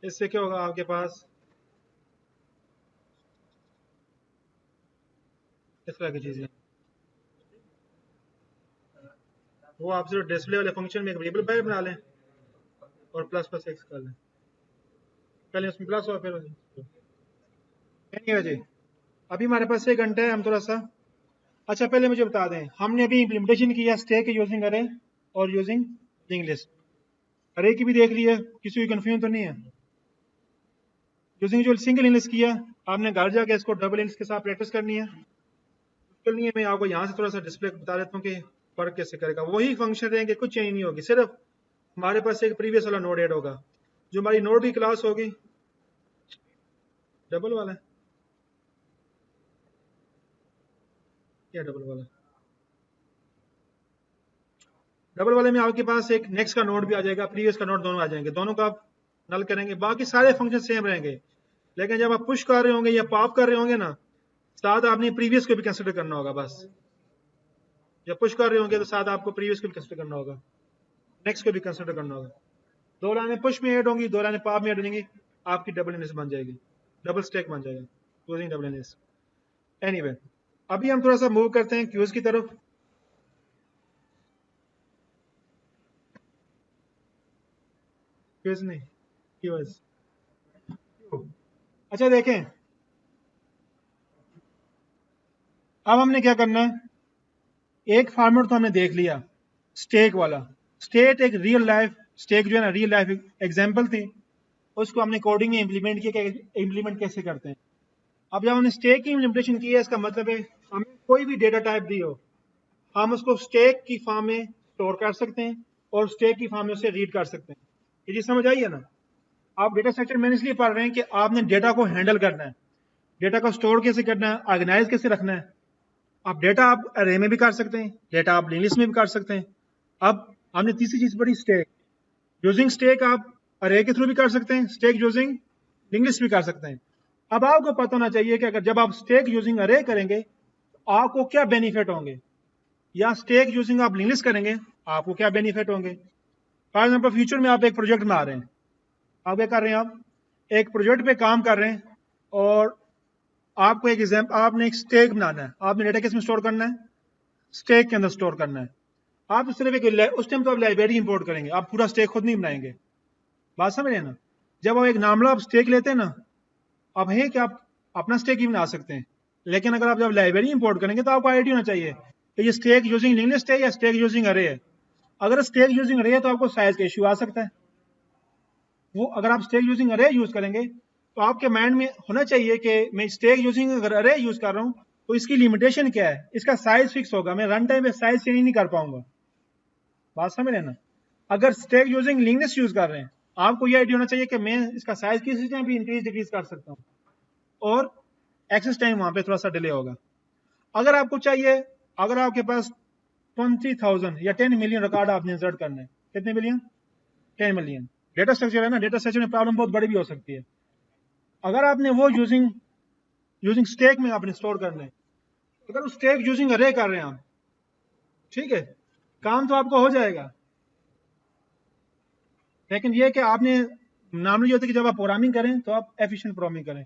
इससे क्या होगा, आपके पास इस तरह की चीज़ें, वो आप सिर्फ डिस्प्ले वाले फंक्शन में एक वेरिएबल बाहर बना लें और प्लस प्लस एक्स कर लें। पहले उसमें प्लस और फिर नहीं जी। अभी हमारे पास 1 घंटा है, हम थोड़ा सा, अच्छा पहले मुझे बता दें, हमने अभी इम्प्लीमेंटेशन किया स्टैक यूजिंग अरे और यूजिंग लिंक्ड लिस्ट। अरे की भी देख लिया, किसी को कंफ्यूजन तो नहीं है? यूजिंग जो सिंगल लिंक्ड लिस्ट किया, आपने घर जाके इसको डबल लिंक्ड के साथ प्रैक्टिस करनी है। करनी है, मैं आपको यहाँ से थोड़ा सा डिस्प्ले बता देता हूँ कि फर्क कैसे करेगा। वही फंक्शन रहेंगे, कुछ चेंज नहीं होगी, सिर्फ हमारे पास एक प्रीवियस वाला नोड ऐड होगा। जो हमारी नोड की क्लास होगी, डबल वाला है क्या? डबल वाला, डबल वाले में आपके पास एक नेक्स्ट का नोड भी आ जाएगा, प्रीवियस का नोड, दोनों आ जाएंगे, दोनों का आप नल करेंगे, बाकी सारे फंक्शन सेम रहेंगे। लेकिन जब आप पुश कर रहे होंगे या पॉप कर रहे होंगे ना, साथ आपने प्रीवियस को भी कंसिडर करना होगा। बस जब पुश कर रहे होंगे तो साथ आपको प्रीवियस को भी कंसिडर करना होगा, नेक्स्ट को भी कंसिडर करना होगा। 2 लाइनें पुश में ऐड होंगी, 2 लाइनें पॉप में ऐड होंगी, आपकी डबल लिस्ट बन जाएगी, डबल स्टैक बन जाएगा यूजिंग डबल लिस्ट। एनीवे, अभी हम थोड़ा सा मूव करते हैं क्यूज की तरफ। क्यूज नहीं, क्यूज। अच्छा देखें, अब हमने क्या करना है, एक फार्मेट तो हमने देख लिया स्टेक वाला। स्टेट एक रियल लाइफ स्टेक जो है ना, रियल लाइफ एग्जांपल थी, उसको हमने कोडिंग में इंप्लीमेंट किया कि इंप्लीमेंट कैसे करते हैं। अब जब हमने स्टेक की इंप्लीमेंटेशन की है, इसका मतलब है हमें कोई भी डेटा टाइप दी हो, हम उसको स्टेक की फॉर्म में स्टोर कर सकते हैं और स्टेक की फॉर्म में उसे रीड कर सकते हैं। ये चीज समझ आई है ना? आप डेटा स्ट्रक्चर मैंने इसलिए पढ़ रहे हैं कि आपने डेटा को हैंडल करना है, डेटा को स्टोर कैसे करना है, ऑर्गेनाइज कैसे रखना है। आप डेटा आप अरे में भी कर सकते हैं, डेटा आप लिंक लिस्ट में भी कर सकते हैं। अब हमने तीसरी चीज पढ़ी स्टेक। यूजिंग स्टेक आप अरे के थ्रू भी कर सकते हैं, स्टेक यूजिंग लिंक लिस्ट भी कर सकते हैं। अब आपको पता होना चाहिए कि अगर जब आप स्टेक यूजिंग अरे करेंगे तो आपको क्या बेनिफिट होंगे, या स्टेक यूजिंग आप लिंक लिस्ट करेंगे आपको क्या बेनिफिट होंगे। फॉर एग्जाम्पल, फ्यूचर में आप एक प्रोजेक्ट में आ रहे हैं, आप क्या कर रहे हैं, आप एक प्रोजेक्ट पे काम कर रहे हैं और आपको एक आपने एक स्टेक बनाना है, आपने डेटा किस में स्टोर करना है, स्टेक के अंदर स्टोर करना है। आप सिर्फ एक उस टाइम तो आप लाइब्रेरी इंपोर्ट करेंगे, आप पूरा स्टेक खुद नहीं बनाएंगे। बात समझ रहे हैं ना? जब आप एक नार्मल आप स्टेक लेते हैं ना, अब है कि आप अपना स्टेक ही बना सकते हैं, लेकिन अगर आप जब लाइब्रेरी इंपोर्ट करेंगे तो आपको आइडिया होना चाहिए कि ये स्टेक यूजिंग लिंक लिस्ट है या स्टेक यूजिंग अरे है। अगर स्टेक यूजिंग अरे है तो आपको साइज का इश्यू आ सकता है। वो अगर आप स्टेक यूजिंग अरे यूज करेंगे तो आपके माइंड में होना चाहिए कि मैं स्टेक यूजिंग अगर अरे यूज कर रहा हूँ तो इसकी लिमिटेशन क्या है, इसका साइज फिक्स होगा, मैं रन टाइम में साइज चेंज नहीं कर पाऊंगा। बात समझ रहे हैं ना? अगर stack using link list use कर रहे हैं, आपको ये आइडिया होना चाहिए कि मैं इसका साइज किसी टाइम भी इंक्रीज डिक्रीज कर सकता हूँ और एक्सेस टाइम वहां पे थोड़ा सा डिले होगा। अगर आपको चाहिए, अगर आपके पास 20,000 या 10 मिलियन रिकॉर्ड आपने इंसर्ट करने हैं, कितने मिलियन? 10 मिलियन। डेटा स्ट्रक्चर है ना, डेटा स्ट्रक्चर में प्रॉब्लम बहुत बड़ी भी हो सकती है। अगर आपने वो यूजिंग स्टैक में आपने स्टोर करना है, अगर स्टैक यूजिंग अरे कर रहे हैं आप, ठीक है, काम तो आपका हो जाएगा, लेकिन ये कि आपने नॉर्मली होता है कि जब आप प्रोग्रामिंग करें तो आप एफिशिएंट प्रोग्रामिंग करें,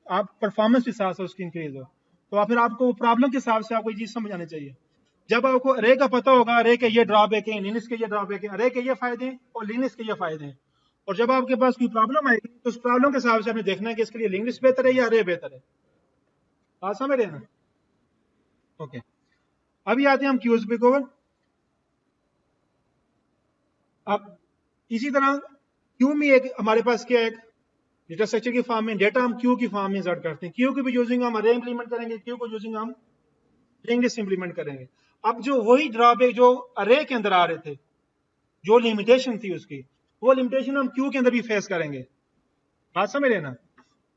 आप परफॉर्मेंस के साथ साथ उसकी इंक्रीज हो, तो फिर आपको प्रॉब्लम के हिसाब से आपको ये चीज समझ आनी चाहिए। जब आपको अरे का पता होगा, अरे के ये ड्रॉबैक है, लिनक्स के ये ड्रॉबैक है, अरे के ये फायदे हैं और लिनक्स के ये फायदे हैं, और जब आपके पास कोई प्रॉब्लम आएगी तो उस प्रॉब्लम के हिसाब से आपने देखना है कि इसके लिए लिनक्स बेहतर है या अरे बेहतर है। बात समझ रहे हैं ना? ओके, अभी आते हैं हम क्यूज पे ओवर। अब इसी तरह क्यू में एक हमारे पास क्या है, डेटा स्ट्रक्चर की फॉर्म में डेटा हम क्यू की फॉर्म में इंसर्ट करते हैं। क्यू की भी यूजिंग हम अरे इंप्लीमेंट करेंगे, क्यू को यूजिंग हम लिंक्ड लिस्ट इंप्लीमेंट करेंगे। अब जो वही ड्रॉबैक जो अरे के अंदर आ रहे थे, जो लिमिटेशन थी उसकी, वो लिमिटेशन हम क्यू के अंदर भी फेस करेंगे। बात समझ रहे ना?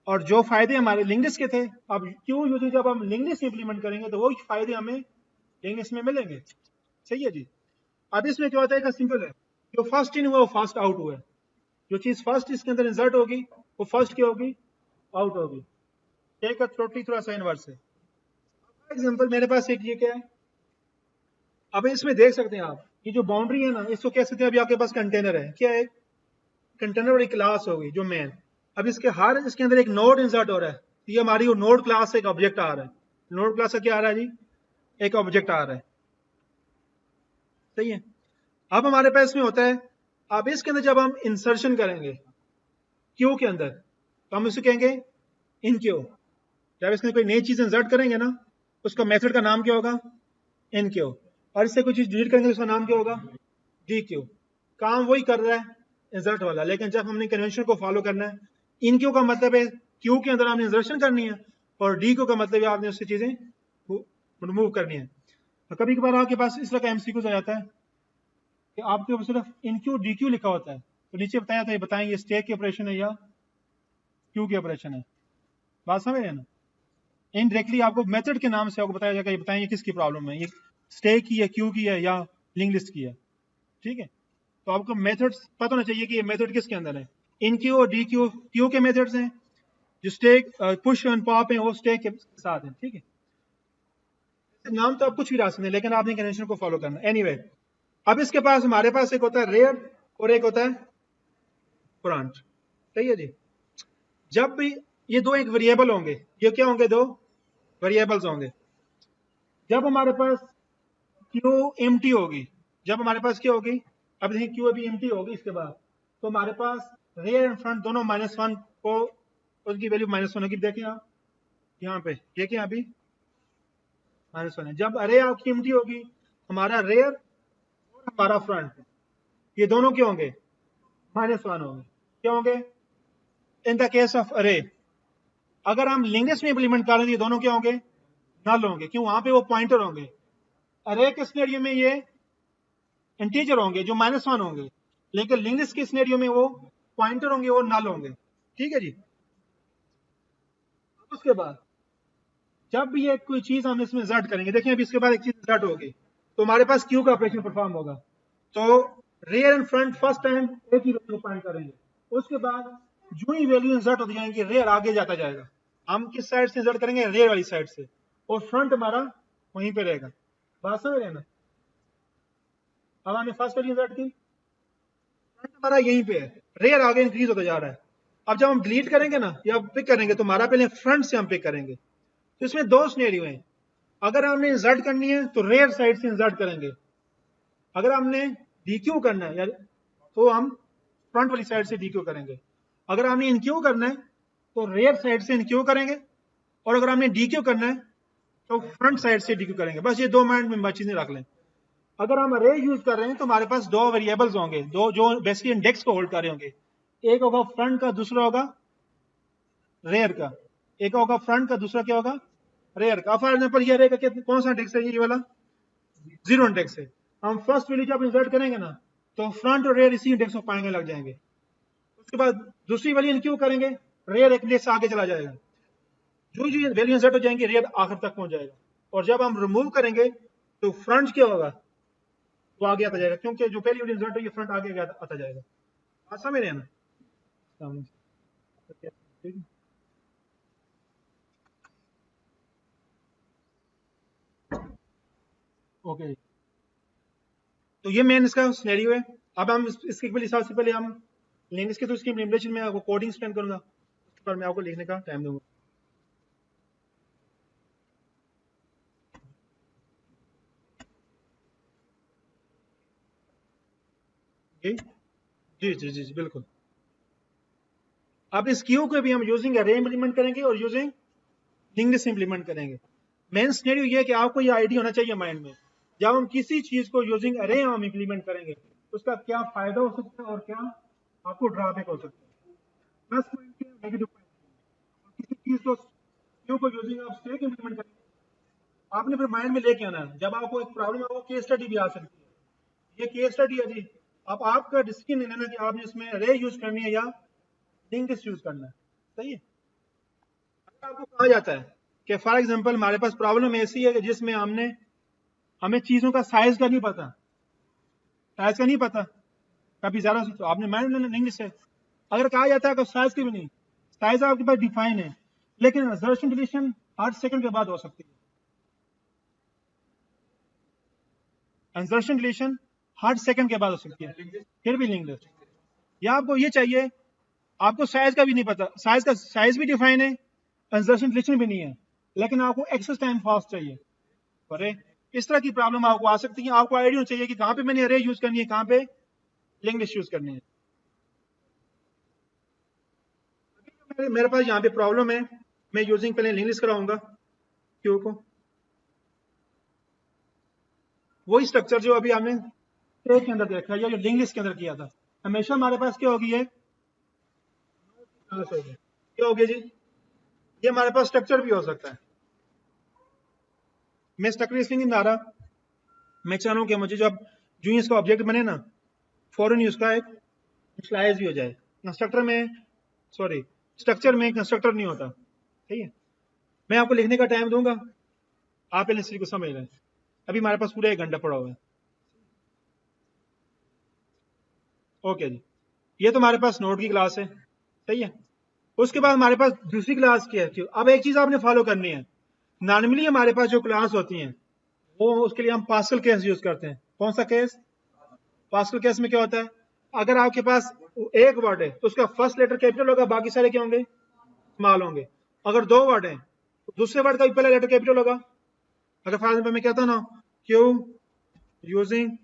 और जो फायदे हमारे लिंक्ड लिस्ट के थे, अब क्यू यूजिंग जब हम लिंक्ड लिस्ट इंप्लीमेंट करेंगे तो वो फायदे हमें लिंक्ड लिस्ट में मिलेंगे। सही है जी। अब इसमें क्या होता है, सिंपल है, जो फर्स्ट इन हुआ वो फर्स्ट आउट हुआ है। जो चीज फर्स्ट इसके अंदर इंसर्ट होगी वो फर्स्ट क्या होगी, आउट होगी। एक टोटली थोड़ा सा इनवर्स है। एग्जांपल मेरे पास एक ये क्या है, अब इसमें देख सकते हैं आप, ये जो बाउंड्री है ना, इसको कह सकते हैं अभी आपके पास कंटेनर है, क्या है, कंटेनर वाली क्लास होगी जो मेन। अब इसके अंदर एक नोड इंसर्ट हो रहा है, ये हमारी वो नोड क्लास से एक ऑब्जेक्ट आ रहा है। नोड क्लास से क्या आ रहा है जी, एक ऑब्जेक्ट आ रहा है। सही है। अब हमारे पास इसमें होता है, अब इसके अंदर जब हम इंसर्शन करेंगे क्यू के अंदर, तो हम इसे कहेंगे इन क्यू। जब इसमें कोई नई चीज इंसर्ट करेंगे ना, उसका मेथड का नाम क्या होगा, इन क्यू। और इससे कोई चीज डिलीट करेंगे तो उसका नाम क्या होगा, डी क्यू। काम वही कर रहा है इंसर्ट वाला, लेकिन जब हमने कन्वेंशन को फॉलो करना है, इन क्यू का मतलब है क्यू के अंदर आपने इंसर्शन करनी है, और डी क्यू का मतलब है आपने उससे चीजें रिमूव करनी है। तो कभी कभार आपके पास इस तरह का एमसीक्यू आ जाता है कि आपके ऊपर सिर्फ इन क्यू डी क्यू लिखा होता है, तो नीचे बताया था, ये बताएं ये स्टैक की ऑपरेशन है या क्यू की ऑपरेशन है। बात समझ रहे हैं ना? इनडायरेक्टली आपको मेथड के नाम से आपको बताया जाएगा, ये बताएं ये किसकी प्रॉब्लम है, ये स्टैक की है, क्यू की है या लिंक लिस्ट की है। ठीक है, तो आपको मेथड पता होना चाहिए कि ये मेथड किसके अंदर है। इन क्यू और डी क्यू क्यू के मेथड्स हैं, जो स्टैक पुश एंड पॉप है वो स्टैक के साथ है। ठीक है, नाम तो आप कुछ भी रख सकते हैं, लेकिन आपने कन्वेंशन को फॉलो करना है। एनीवे, अब इसके पास हमारे पास एक होता है रेयर और एक होता है फ्रंट। सही है जी। जब भी ये दो एक वेरिएबल होंगे, ये क्या होंगे, दो वेरिएबल्स होंगे। जब हमारे पास क्यू एम्प्टी होगी, जब हमारे पास क्या होगी, अब देखिए क्यू अभी एम्प्टी होगी, इसके बाद तो हमारे पास रेयर एंड फ्रंट दोनों -1 को, उनकी वैल्यू -1 होगी। देखें आप यहाँ पे, देखें अभी -1 है। जब अरे आपकी एम्प्टी होगी, हमारा रेयर और हमारा फ्रंट, ये दोनों क्या होंगे, -1 होंगे। क्या होंगे इन द केस ऑफ अरे। अगर हम लिंक्ड लिस्ट में इंप्लीमेंट कर रहे हैं, ये दोनों क्या होंगे, नल होंगे, क्यों, वहां पे वो पॉइंटर होंगे। अरे के सिनेरियो में ये इंटीजर होंगे जो -1 होंगे, लेकिन लिंक्ड लिस्ट के सिनेरियो में वो पॉइंटर होंगे, वो नल होंगे। ठीक है जी। उसके बाद जब भी ये कोई चीज हम इसमें इंसर्ट करेंगे, देखिए अभी इसके बाद एक चीज इंसर्ट होगी तो हमारे पास क्यू का ऑपरेशन परफॉर्म होगा। तो rear and front first time एक ही वैल्यू पॉइंट करेंगे, उसके बाद जो ही वैल्यू इंसर्ट होती जाएंगी, रेयर आगे जाता जाएगा। हम किस साइड से इंसर्ट करेंगे, रेयर वाली साइड से, और फ्रंट हमारा वहीं पे रहेगा। बात समझ रहे हैं ना? अब हमने फर्स्ट वैल्यू इंसर्ट की, फ्रंट हमारा यहीं पे है, रेयर आगे इंक्रीज होता जा रहा है। अब जब हम डिलीट करेंगे ना या पिक करेंगे, तो हमारा पहले फ्रंट से हम पिक करेंगे। तो इसमें दो सिनेरियो हैं, अगर हमने इंसर्ट करनी है तो रेयर साइड से इंसर्ट करेंगे, अगर हमने डीक्यू करना है तो हम फ्रंट वाली साइड से डीक्यू करेंगे, अगर हमने इनक्यू करना है तो रेयर साइड से इनक्यू करेंगे, और अगर हमने डीक्यू करना है तो फ्रंट साइड से डीक्यू करेंगे। बस ये दो माइंड में चीजें रख लें। अगर हम अरे यूज कर रहे हैं तो हमारे पास दो वेरिएबल्स होंगे, दो जो बेसिकली इंडेक्स को होल्ड कर रहे होंगे, एक होगा फ्रंट का, दूसरा होगा रेयर का। एक होगा फ्रंट का, दूसरा क्या होगा, रेयर का। फॉर एग्जाम्पल ये अरे का कौन सा इंडेक्स है, ये वाला 0 इंडेक्स है। हम फर्स्ट वैल्यू जब इंसर्ट करेंगे ना, तो फ्रंट और रेयर इसी इंडेक्स को पाएंगे लग जाएंगे। उसके बाद दूसरी वैल्यू इनक्यू करेंगे, रेयर एक इंडेक्स आगे चला जाएगा, जो वैल्यू इंसर्ट हो जाएंगे रेयर आखिर तक पहुंच जाएगा, और जब हम रिमूव करेंगे तो फ्रंट क्या होगा, वो आगे आता जाएगा, क्योंकि जो पहली इंसर्ट है ये फ्रंट आगे आता जाएगा। बात समझ रहे हैं ना? ठीक है। ओके, तो ये मेन इसका सिनेरियो है। अब हम इसके हिसाब से पहले हम लेंगे इसके, तो इसकी इम्प्लीमेंटेशन में आपको कोडिंग स्पेंड करूंगा, उसके बाद मैं आपको लिखने का टाइम दूंगा। जी जी जी जी, जी बिल्कुल। अब इस क्यू को भी हम यूजिंग अरे इंप्लीमेंट करेंगे और यूजिंग लिंक्ड लिस्ट इंप्लीमेंट करेंगे। मेन सिनेरियो ये है कि आपको ये आइडिया होना चाहिए माइंड में, जब हम किसी चीज को यूजिंग अरे हम इंप्लीमेंट करेंगे तो उसका क्या फायदा हो सकता है और क्या आपको ड्रॉबैक हो सकता है, प्लस पॉइंट क्या नेगेटिव पॉइंट। किसी चीज को क्यू को यूजिंग आप स्टैक इंप्लीमेंट करेंगे, आपने फिर माइंड में लेके आना है, जब आपको एक प्रॉब्लम आपको केस स्टडी भी आ सकती है, ये केस स्टडी है जी। अब आपका डिसीजन लेना है कि आपने इसमें अरे यूज करनी है या लिंक्ड लिस्ट यूज करना है। सही है। अगर आपको कहा जाता है कि फॉर एग्जांपल हमारे पास प्रॉब्लम ऐसी है कि जिसमें हमें चीजों का साइज का नहीं पता, साइज का नहीं पता, कभी ज्यादा तो आपने मान लेना लिंक्ड लिस्ट है। अगर कहा जाता है कि साइज की भी नहीं, साइज आपके पास डिफाइन है, लेकिन इंसर्शन डिलीशन 8 सेकंड के बाद हो सकती है। इंसर्शन डिलीशन 8 सेकंड के बाद हो सकती है, फिर भी लिंक्ड लिस्ट। या आपको ये चाहिए, आपको साइज का भी नहीं पता, साइज भी डिफाइन है, इंसर्शन डिलीशन भी नहीं है, लेकिन आपको एक्सेस टाइम फास्ट चाहिए। अरे इस तरह की प्रॉब्लम आपको आ सकती है। आपको आइडिया चाहिए कि कहां पे मैंने अरे यूज करनी है, कहां पे लिंक्ड लिस्ट यूज करनी है। मेरे पास यहाँ पे प्रॉब्लम है, मैं यूजिंग पहले लिंक्ड लिस्ट कराऊंगा क्यू को, वही स्ट्रक्चर जो अभी हमने स्टैक के अंदर देखा या जो लिंक्ड लिस्ट के अंदर किया था। हमेशा हमारे पास क्या होगी, है क्या हो गया जी, ये हमारे पास स्ट्रक्चर भी हो सकता है। मैं स्ट्रक्चर इसलिए नहीं बना रहा, मैं चाह रहा हूँ कि मुझे जब जो इसका ऑब्जेक्ट बने ना, फौरन ही उसका एक इनिशियलाइज भी हो जाए। कंस्ट्रक्टर में, सॉरी, स्ट्रक्चर में कंस्ट्रक्टर नहीं होता। ठीक है, मैं आपको लिखने का टाइम दूंगा, आप पहले इसी को समझ लें। अभी हमारे पास पूरा 1 घंटा पड़ा हुआ है। ओके जी, ये तो हमारे पास नोट की क्लास है। सही है। उसके बाद हमारे पास दूसरी क्लास की है। अब एक चीज आपने फॉलो करनी है, नॉर्मली हमारे पास जो क्लास होती हैं वो, उसके लिए हम पास्कल केस यूज करते हैं। कौन सा केस? पास्कल केस में क्या होता है, अगर आपके पास एक वर्ड है तो उसका फर्स्ट लेटर कैपिटल होगा, बाकी सारे क्या होंगे, स्मॉल होंगे। अगर 2 वर्ड है तो दूसरे वर्ड का भी पहला लेटर कैपिटल होगा। अगर फॉर एग्जाम्पल मैं कहता हूं ना, क्यू यूजिंग,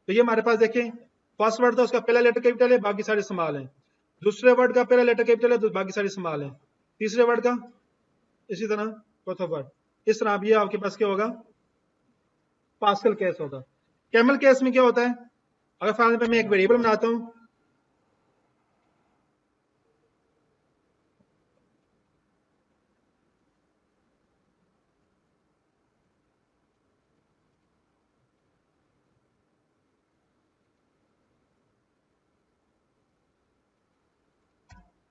तो ये हमारे पास देखें, फर्स्ट वर्ड था उसका पहला लेटर कैपिटल है, बाकी सारे स्मॉल हैं। दूसरे वर्ड का पहला लेटर कैपिटल है तो बाकी सारे स्मॉल हैं। तीसरे वर्ड का इसी तरह, चौथा वर्ड इस तरह। अब ये आपके पास क्या होगा, पास्कल केस होगा। कैमल केस में क्या होता है, अगर फॉर एग्जाम्पल मैं एक वेरिएबल बनाता हूं,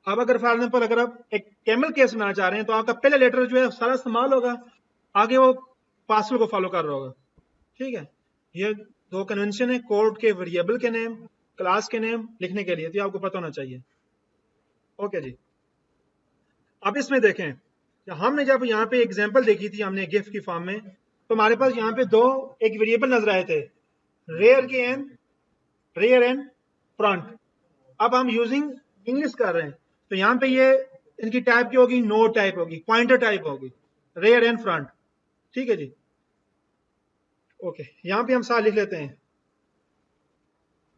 अब अगर फॉर एग्जाम्पल अगर आप एक कैमल केस बनाना चाह रहे हैं तो आपका पहला लेटर जो है सारा स्मॉल होगा, आगे वो पास्कल को फॉलो कर रहा होगा। ठीक है, ये 2 कन्वेंशन है कोड के, वेरिएबल के नेम, क्लास के नेम लिखने के लिए, तो आपको पता होना चाहिए। ओके जी, अब इसमें देखें, हमने जब यहाँ पे एग्जांपल देखी थी हमने गिफ की फॉर्म में, तो हमारे पास यहाँ पे 2 एक वेरिएबल नजर आए थे, रेयर के एंड, रेयर एंड फ्रंट। अब हम यूजिंग इंग्लिश कर रहे हैं, तो यहाँ पे ये इनकी टाइप की होगी, नो टाइप होगी, पॉइंटर टाइप होगी, रेयर एंड फ्रंट। ठीक है जी। ओके, यहाँ पे हम साथ लिख लेते हैं,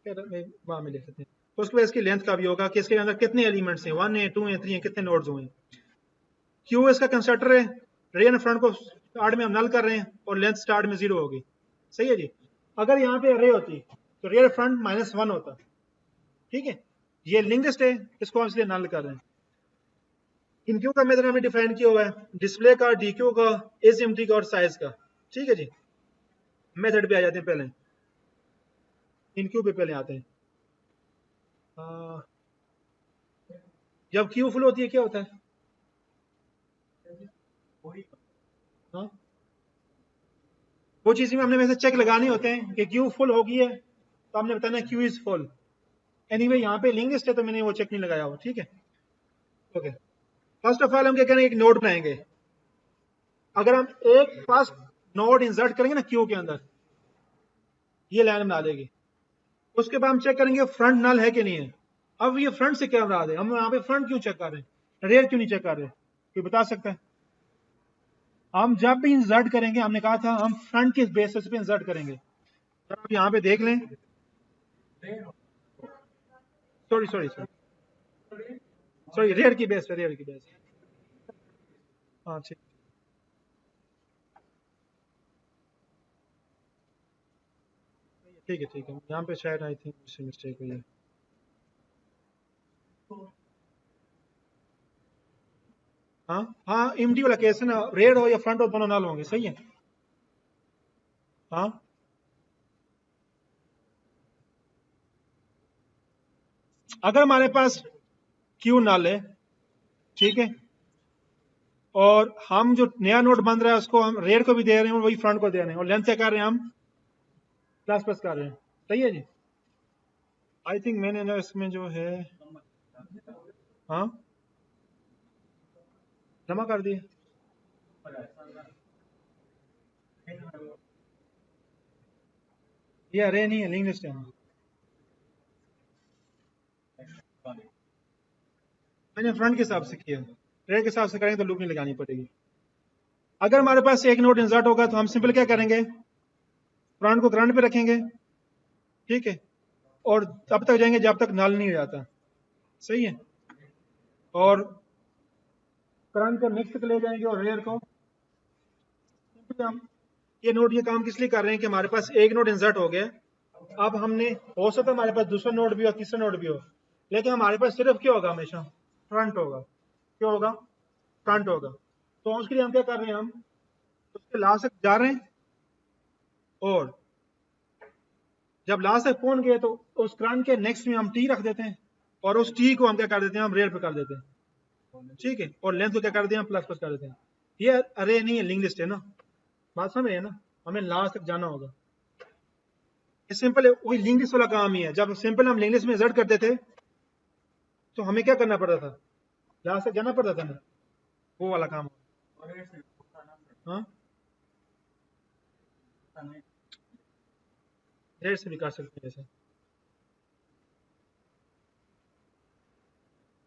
वहां में लिख लेते हैं। तो उसके बाद इसकी लेंथ का भी होगा कि इसके अंदर कितने एलिमेंट्स हैं, 1 है, 2 है, 3 है, कितने नोड्स हुए हैं। क्यू इसका कंस्ट्रक्टर है, रेयर एंड फ्रंट को स्टार्ट में हम नल कर रहे हैं और लेंथ स्टार्ट में 0 होगी। सही है जी। अगर यहाँ पे अरे होती तो रेयर फ्रंट -1 होता। ठीक है, ये लिंक्ड लिस्ट है, इसको हम इसलिए नल कर रहे हैं। इनक्यू का मेथड हमें डिफाइन किया हुआ है, डिस्प्ले का, डीक्यू का, एसएमटी का और साइज का। ठीक है जी, मेथड पे आ जाते हैं पहले, इनक्यू पे पहले आते हैं। जब क्यू फुल होती है क्या होता है, वो चीज़ में हमने वैसे चेक लगाने होते हैं कि क्यू फुल हो गई है तो हमने बताना क्यू इज फुल। एनीवे यहाँ पे लिंक लिस्ट है तो मैंने वो चेक नहीं लगाया हुआ, ठीक है। ओके, फर्स्ट ऑफ ऑल हम क्या करेंगे, एक नोड बनाएंगे। अगर हम एक फर्स्ट नोड इंसर्ट करेंगे ना क्यू के अंदर, ये लाइन बना देगी। उसके बाद हम चेक करेंगे फ्रंट नल है कि नहीं है। अब ये फ्रंट से क्या बना दे, हम यहाँ पे फ्रंट क्यों चेक कर रहे हैं, रेयर क्यों नहीं चेक कर रहे, कोई बता सकता है? हम जब भी इंसर्ट करेंगे, हमने कहा था हम फ्रंट के बेसिस पे इंसर्ट करेंगे। तो आप यहाँ पे देख लें, sorry sorry sorry sorry, rear की बेस पे, रेयर की बेस। हाँ ठीक, ठीक है ठीक है, यहाँ पे शायद आई थिंक मुझसे मिस्टेक हुई है। हाँ हाँ, एमडी वाला केस है ना, रेयर हो या फ्रंट हो दोनों नल होंगे, सही है। हाँ अगर हमारे पास क्यू नल है, ठीक है, और हम जो नया नोड बन रहा है उसको हम रेयर को भी दे रहे हैं और वही फ्रंट को दे रहे हैं, और लेंथ क्या कर रहे हैं हम, प्लस प्लस कर रहे हैं, सही है जी। आई थिंक मैंने ना इसमें जो है, हाँ जमा कर दिए। ये अरे नहीं है, लिंक लिस्ट है। मैंने फ्रंट के हिसाब से किया, रेयर के हिसाब से करेंगे तो लूप नहीं लगानी पड़ेगी। अगर हमारे पास एक नोड इंसर्ट होगा तो हम सिंपल क्या करेंगे, फ्रंट को ग्राउंड पे रखेंगे, ठीक है, और तब तक जाएंगे जब तक नल नहीं हो जाता, सही है। और करंट को नेक्स्ट तक ले जाएंगे और रेयर को, हम ये काम किस लिए कर रहे हैं कि हमारे पास एक नोड इंसर्ट हो गया। अब हमने, हो सकता है हमारे पास दूसरा नोड भी हो, तीसरा नोड भी हो, लेकिन हमारे पास सिर्फ क्या होगा, हमेशा फ्रंट होगा। क्या होगा, फ्रंट होगा। तो उसके लिए हम क्या कर रहे हैं, हम उसके लास्ट तक जा रहे हैं, और जब लास्ट तक पहुंच गए तो उस करंट के नेक्स्ट में हम टी रख देते हैं, और उस टी को हम क्या कर देते हैं, हम रेयर पे कर देते हैं, ठीक है, और लेंथ को क्या कर देते हैं, हम प्लस प्लस कर देते हैं। ये अरे नहीं है, लिंक लिस्ट है ना, बात समझ रहे हैं ना, हमें लास्ट तक जाना होगा। ये सिंपल है, वही लिंक लिस्ट वाला काम ही है। जब सिंपल हम लिंक लिस्ट में इंसर्ट करते थे तो हमें क्या करना पड़ता था, लास्ट तक जाना पड़ता था ना, वो वाला काम। हाँ रेयर से भी कर सकते हैं जैसे।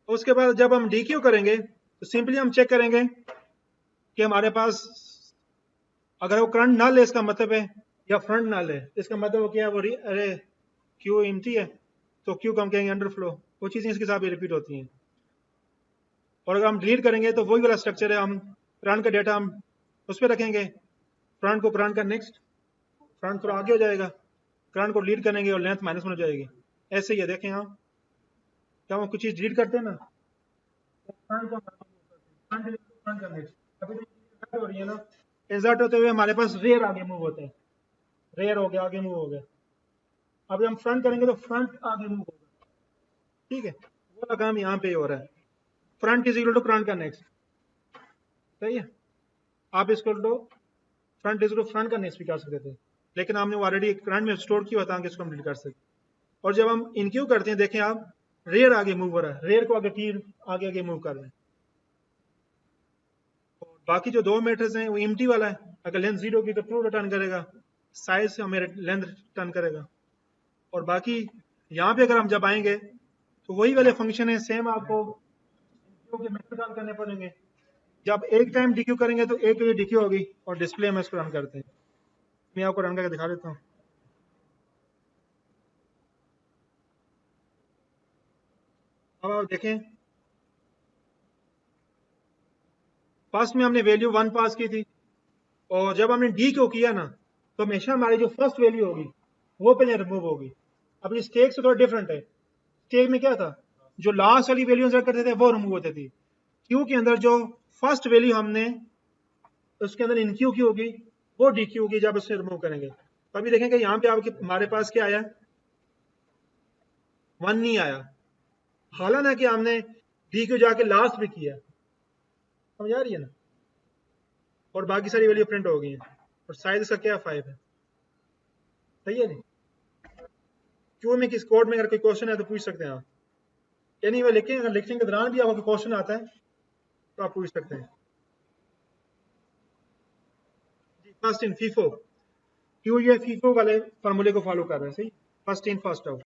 उसके बाद जब हम डीक्यू करेंगे तो सिंपली हम चेक करेंगे कि हमारे पास अगर वो करंट नल है इसका मतलब है, या फ्रंट नल है इसका मतलब वो क्या है, वो अरे क्यू एम्प्टी है तो क्यू को हम कहेंगे अंडरफ्लो। वो चीज़ें इसके साथ रिपीट होती हैं। और अगर हम डिलीट करेंगे तो वही वाला स्ट्रक्चर है, हम करंट का डेटा हम उस पर रखेंगे, फ्रंट को करंट का नेक्स्ट, फ्रंट थोड़ा आगे हो जाएगा, करंट को डिलीट करेंगे और लेंथ माइनस हो जाएगी। ऐसे ही है, देखें आप, जब हम कुछ चीज़ डिलीट करते हैं ना, फ्रंट को फ्रंट का नेक्स्ट, अभी हो रही है ना, इंसर्ट होते हुए हमारे पास रेयर आगे मूव होता है, रेयर हो गया, आगे मूव हो गया। अब हम फ्रंट करेंगे तो फ्रंट आगे मूव होगा, ठीक है, वो काम यहाँ पे हो रहा है। Front is equal to current का नेक्स्ट, सही है। आप इसको तो front is equal to front का नेक्स्ट भी कर सकते थे, लेकिन हमने ऑलरेडी करंट में स्टोर किया होता है कि इसको हम डिलीट कर सकते। और जब हम इनक्यू करते हैं, देखें आप, रेयर आगे मूव हो रहा है, रेयर को आगे तीर आगे आगे मूव कर रहे हैं। और बाकी जो दो मेथड्स हैं वो एम्प्टी वाला है, अगर लेंथ जीरो की तो ट्रू रिटर्न करेगा, साइज हमें लेंथ रिटर्न करेगा। और बाकी यहाँ पे अगर हम जब आएंगे तो वही वाले फंक्शन है सेम, आपको के मेथड रन करने पड़ेंगे। जब एक टाइम डीक्यू करेंगे तो एक डीक्यू होगी और डिस्प्ले में इसको रन करते हैं। मैं आपको रन करके दिखा देता हूँ। अब आप देखें, फर्स्ट में हमने वैल्यू 1 पास की थी, और जब हमने डी क्यू किया ना तो हमेशा हमारी जो फर्स्ट वैल्यू होगी वो पहले रिमूव होगी। अब ये स्टेक से थोड़ा डिफरेंट है। स्टेक में क्या था, जो लास्ट वाली वैल्यू इंसर्ट करते थे वो रिमूव होती थी। क्यू के अंदर जो फर्स्ट वैल्यू हमने उसके अंदर इनक्यू की होगी वो डी क्यू होगी जब उसे रिमूव करेंगे। तो अभी देखेंगे यहाँ पे आपके हमारे पास क्या आया, 1 नहीं आया, हालांकि हमने डी क्यू जाके लास्ट भी किया, समझ आ रही है ना, और बाकी सारी वैल्यू प्रिंट हो गई हैं। और साइज इसका क्या 5 है। सही है जी। क्यों में किस कोड में अगर कोई क्वेश्चन है तो पूछ सकते हैं आप, यानी वो लेकिन अगर लेक्चर के दौरान भी आपको क्वेश्चन आता है तो आप पूछ सकते हैं। फर्स्ट इन फीफो, क्यों ये फीफो वाले फार्मूले को फॉलो कर रहे हैं। सही, फर्स्ट इन फर्स्ट आउट।